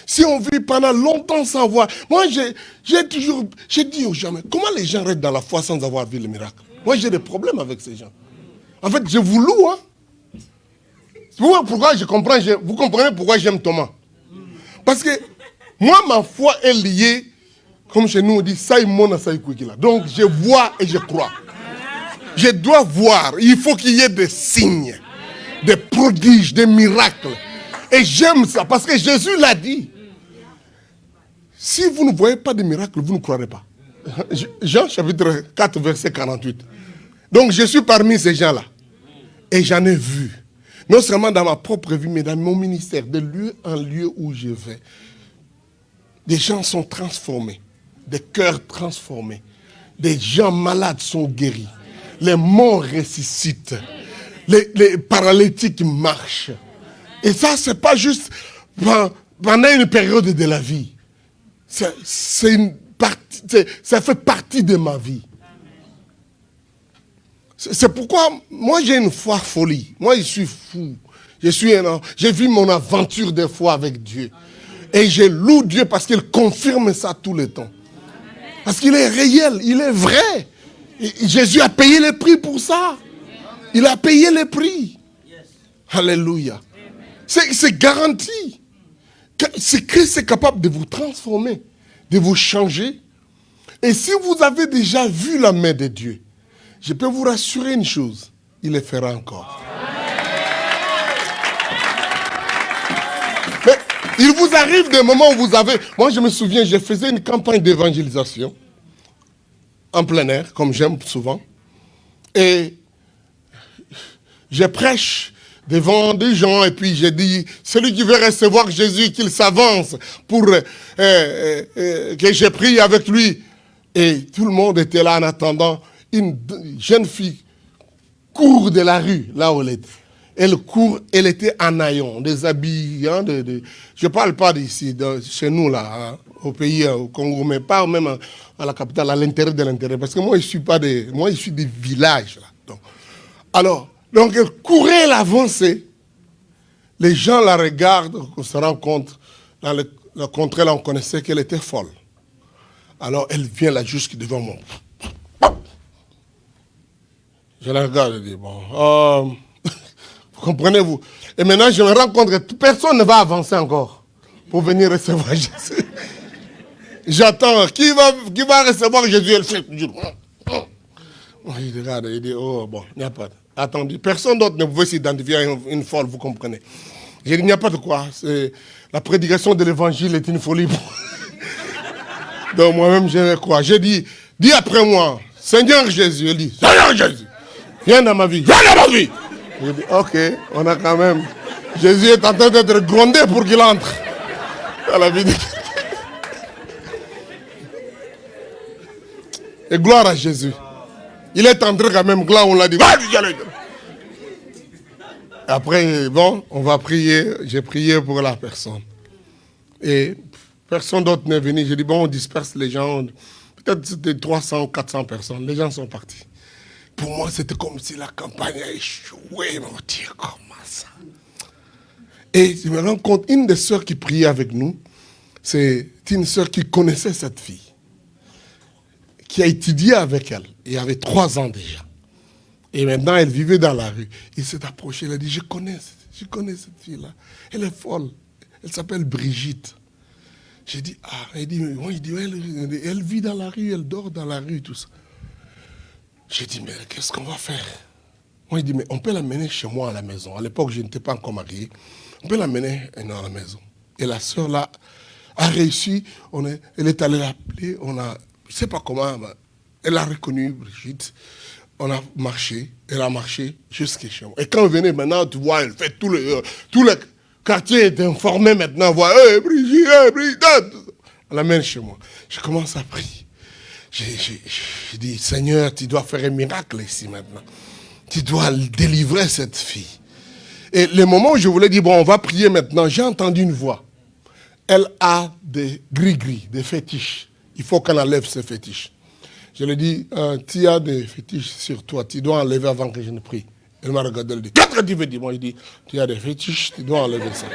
C: Si on vit pendant longtemps sans voir, moi j'ai dit aux gens, mais comment les gens restent dans la foi sans avoir vu le miracle? Moi j'ai des problèmes avec ces gens. En fait, je vous loue, hein. Pourquoi vous comprenez pourquoi j'aime Thomas? Parce que moi, ma foi est liée, comme chez nous on dit, donc je vois et je crois. Je dois voir. Il faut qu'il y ait des signes, des prodiges, des miracles. Et j'aime ça parce que Jésus l'a dit. Si vous ne voyez pas de miracles, vous ne croirez pas. Jean chapitre 4, verset 48. Donc je suis parmi ces gens-là. Et j'en ai vu. Non seulement dans ma propre vie, mais dans mon ministère, de lieu en lieu où je vais. Des gens sont transformés. Des cœurs transformés. Des gens malades sont guéris. Les morts ressuscitent. Les paralytiques marchent. Et ça, ce n'est pas juste pendant une période de la vie. C'est une partie, ça fait partie de ma vie. C'est pourquoi moi j'ai une foi folie. Moi je suis fou. J'ai vu mon aventure des fois avec Dieu. Et je loue Dieu parce qu'il confirme ça tout le temps. Parce qu'il est réel, il est vrai. Et Jésus a payé le prix pour ça. Il a payé le prix. Alléluia. C'est garanti. C'est Christ est capable de vous transformer, de vous changer. Et si vous avez déjà vu la main de Dieu, je peux vous rassurer une chose, il le fera encore. Mais il vous arrive des moments où vous avez... Moi, je me souviens, je faisais une campagne d'évangélisation en plein air, comme j'aime souvent. Et je prêche devant des gens et puis j'ai dit, celui qui veut recevoir Jésus, qu'il s'avance pour que je prie avec lui. Et tout le monde était là en attendant. Une jeune fille court de la rue, là où elle était. Elle court, elle était en haillons, des habits, je ne parle pas d'ici, chez nous là, hein, au pays, au Congo, mais pas même à la capitale, à l'intérieur de l'intérieur. Parce que moi, je suis des villages là. Donc elle courait, elle avançait. Les gens la regardent, on se rend compte, dans le contrée, là, on connaissait qu'elle était folle. Alors elle vient là jusque devant moi. Je la regarde et dis, bon, comprenez-vous. Et maintenant, je me rends compte que personne ne va avancer encore pour venir recevoir Jésus. J'attends, qui va recevoir Jésus? Elle fait, il regarde, il dit, oh bon, il n'y a pas. Attendez, personne d'autre ne pouvait s'identifier à une folle, vous comprenez. J'ai dit, il n'y a pas de quoi. La prédication de l'évangile est une folie. Donc moi-même, je crois. J'ai dit, dis après moi, Seigneur Jésus. Il dit, Seigneur Jésus, viens dans ma vie, viens dans ma vie. J'ai dit, ok, on a quand même. Jésus est en train d'être grondé pour qu'il entre dans la vie de quelqu'un. Et gloire à Jésus. Il est entré quand même, là on l'a dit. Après, bon, on va prier. J'ai prié pour la personne. Et personne d'autre n'est venu. J'ai dit, bon, on disperse les gens. Peut-être c'était 300 ou 400 personnes. Les gens sont partis. Pour moi, c'était comme si la campagne a échoué. Mon Dieu, comment ça? Et je me rends compte, une des sœurs qui priait avec nous, c'est une sœur qui connaissait cette fille, qui a étudié avec elle. Il y avait 3 ans déjà. Et maintenant, elle vivait dans la rue. Il s'est approché, il a dit, je connais cette fille-là. Elle est folle. Elle s'appelle Brigitte. J'ai dit, ah, elle vit dans la rue, elle dort dans la rue, tout ça. J'ai dit, mais qu'est-ce qu'on va faire? Moi, il dit, mais on peut l'amener chez moi à la maison. À l'époque, je n'étais pas encore marié. On peut l'amener à la maison. Et la sœur, là, a réussi. Elle est allée l'appeler. Je ne sais pas comment. Elle a reconnu Brigitte. On a marché. Elle a marché jusqu'à chez moi. Et quand on venait maintenant, tu vois, elle fait tout le quartier est informé maintenant. Voilà, hey, Brigitte, on l'amène chez moi. Je commence à prier. J'ai dit, Seigneur, tu dois faire un miracle ici maintenant. Tu dois délivrer cette fille. Et le moment où je voulais dire, bon, on va prier maintenant, j'ai entendu une voix. Elle a des gris-gris, des fétiches. Il faut qu'elle enlève ces fétiches. Je lui ai dit, tu as des fétiches sur toi, tu dois enlever avant que je ne prie. Elle m'a regardé, elle dit, qu'est-ce que tu veux dire? Moi, je dis, tu as des fétiches, tu dois enlever ça.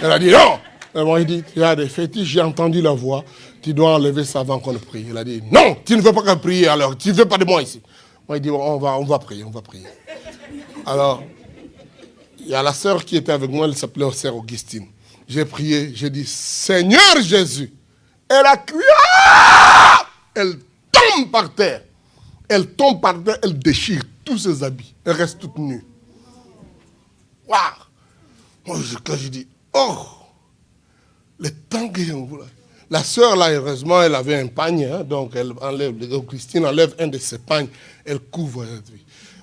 C: Elle a dit, non. Et moi, je dis, tu as des fétiches, j'ai entendu la voix, tu dois enlever ça avant qu'on ne prie. Elle a dit, non, tu ne veux pas qu'on prie, alors tu ne veux pas de moi ici. Moi, je dis, on va prier. Alors, il y a la sœur qui était avec moi, elle s'appelait sœur Augustine. J'ai prié, j'ai dit, Seigneur Jésus. Elle a crié, elle tombe par terre. Elle tombe par terre, elle déchire tous ses habits. Elle reste toute nue. Waouh! Moi, quand je dis, oh, le temps que la sœur, là, heureusement, elle avait un pagne, hein, donc elle enlève, Christine enlève un de ses pagnes, elle couvre.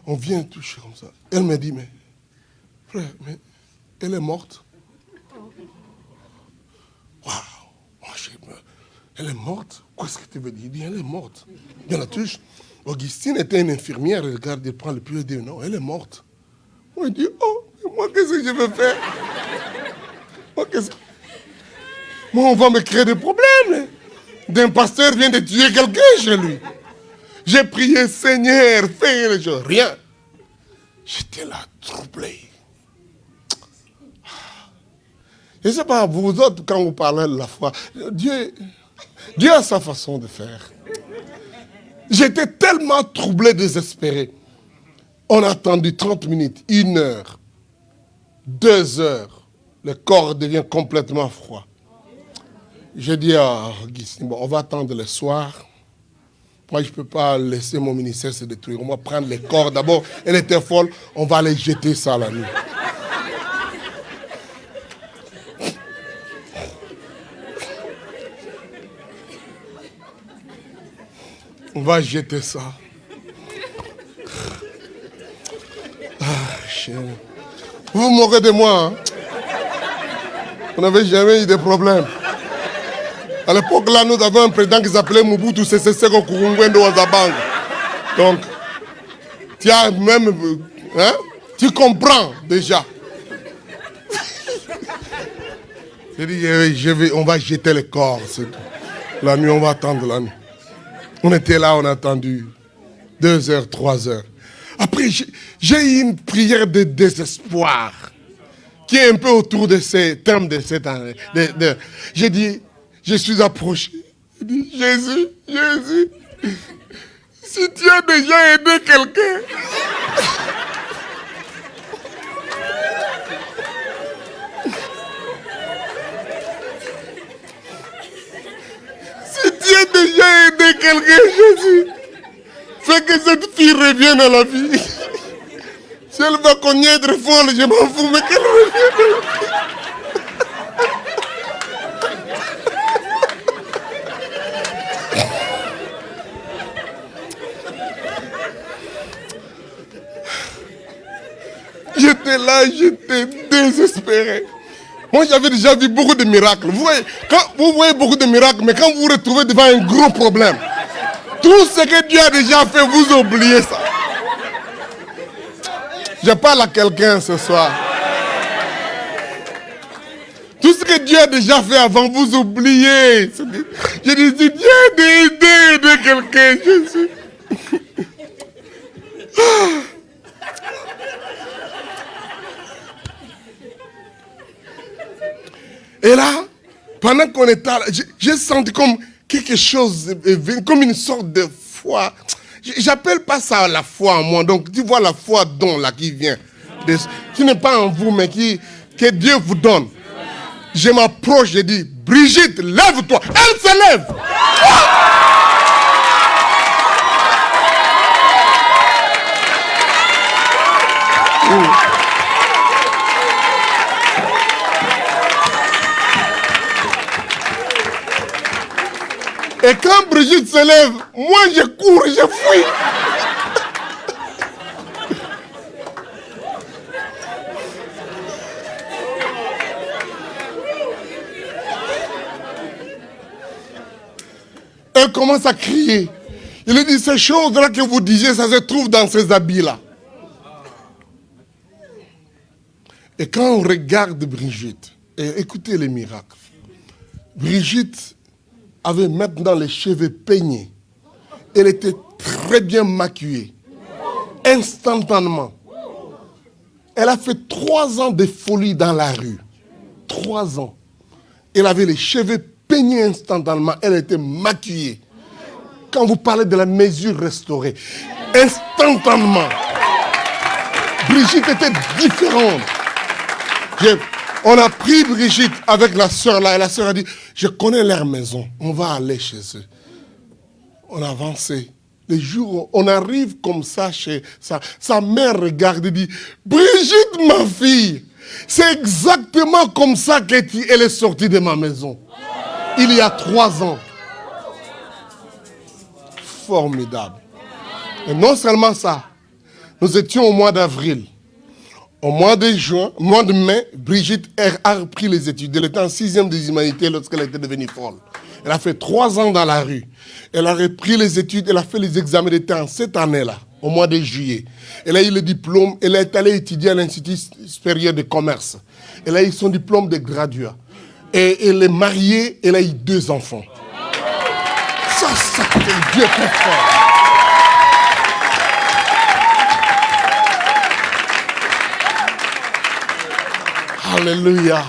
C: On vient toucher comme ça. Elle me dit, mais, frère, mais elle est morte. Waouh! Elle est morte? Qu'est-ce que tu veux dire? Il dit, elle est morte. Il la touche. Augustine était une infirmière, elle regarde, elle prend le pied et dit, non, elle est morte. On dit, oh, moi, qu'est-ce que je veux faire? Moi, on va me créer des problèmes. D'un pasteur vient de tuer quelqu'un chez lui. J'ai prié, Seigneur, fais les choses. Rien. J'étais là, troublé. Je ne sais pas, vous autres, quand vous parlez de la foi, Dieu a sa façon de faire. J'étais tellement troublé, désespéré. On a attendu 30 minutes, 1 heure, 2 heures. Le corps devient complètement froid. J'ai dit à Augustine, bon, on va attendre le soir. Moi, je ne peux pas laisser mon ministère se détruire. On va prendre les corps d'abord. Elle était folle, on va aller jeter ça la nuit. On va jeter ça. Ah, chérie. Vous vous moquez de moi, hein? Vous n'avez jamais eu de problème. À l'époque, là, nous avons un président qui s'appelait Mobutu Sese Seko Kurungwendo Wazabang. Donc, tu as même... Hein? Tu comprends déjà. J'ai dit, on va jeter le corps. La nuit, on va attendre la nuit. On était là, on a attendu 2 heures, 3 heures. Après, j'ai eu une prière de désespoir qui est un peu autour de ces termes de cette année. J'ai dit, je suis approché. J'ai dit, Jésus, Jésus, si tu as déjà aidé quelqu'un, si tu as déjà aidé quelqu'un, Jésus, fais que cette fille revienne à la vie. Si elle va connaître folle, je m'en fous, mais qu'elle revienne à la vie. J'étais là, j'étais désespéré. Moi, j'avais déjà vu beaucoup de miracles. Vous voyez beaucoup de miracles, mais quand vous vous retrouvez devant un gros problème, tout ce que Dieu a déjà fait, vous oubliez ça. Je parle à quelqu'un ce soir. Tout ce que Dieu a déjà fait avant, vous oubliez. Je dis, Dieu a aidé quelqu'un, Jésus. Et là, pendant qu'on était là, j'ai senti comme quelque chose, comme une sorte de foi. J'appelle pas ça la foi en moi. Donc, tu vois la foi don là qui vient. Qui n'est pas en vous, mais que Dieu vous donne. Je m'approche, je dis, Brigitte, lève-toi. Elle se lève. Et quand Brigitte se lève, moi je cours, je fuis. Elle commence à crier. Il lui dit, ces choses-là que vous disiez, ça se trouve dans ces habits-là. Et quand on regarde Brigitte, et écoutez les miracles, Brigitte avait maintenant les cheveux peignés. Elle était très bien maquillée. Instantanément. Elle a fait 3 ans de folie dans la rue. 3 ans. Elle avait les cheveux peignés instantanément. Elle était maquillée. Quand vous parlez de la mesure restaurée, instantanément, Brigitte était différente. On a pris Brigitte avec la sœur là, et la sœur a dit, je connais leur maison, on va aller chez eux. On a avancé Les jours où on arrive comme ça chez sa mère regarde et dit, Brigitte, ma fille, c'est exactement comme ça qu'elle est sortie de ma maison. Il y a 3 ans. Formidable. Et non seulement ça, nous étions au mois d'avril. Au mois de juin, au mois de mai, Brigitte a repris les études. Elle était en 6e des humanités lorsqu'elle était devenue folle. Elle a fait 3 ans dans la rue. Elle a repris les études, elle a fait les examens d'État en cette année-là, au mois de juillet. Elle a eu le diplôme, elle est allée étudier à l'Institut supérieur de commerce. Elle a eu son diplôme de graduat. Et elle est mariée, elle a eu 2 enfants. Ça, Dieu est très fort. Alléluia.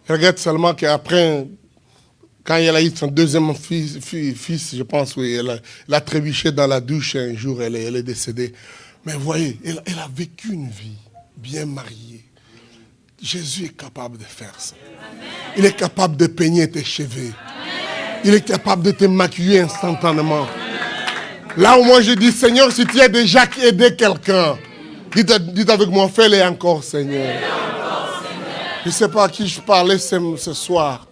C: Je regrette seulement qu'après, quand elle a eu son 2e fils, je pense, oui, elle a trébuché dans la douche un jour, elle est décédée. Mais voyez, elle a vécu une vie bien mariée. Jésus est capable de faire ça. Il est capable de peigner tes cheveux. Il est capable de te maquiller instantanément. Là où moi je dis, Seigneur, si tu as déjà aidé quelqu'un, dites avec moi, fais-le encore, Seigneur. Je ne sais pas à qui je parlais ce soir.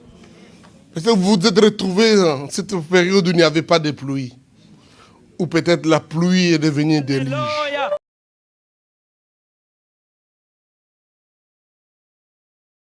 C: Peut-être que vous vous êtes retrouvés dans cette période où il n'y avait pas de pluie. Ou peut-être la pluie est devenue déluge.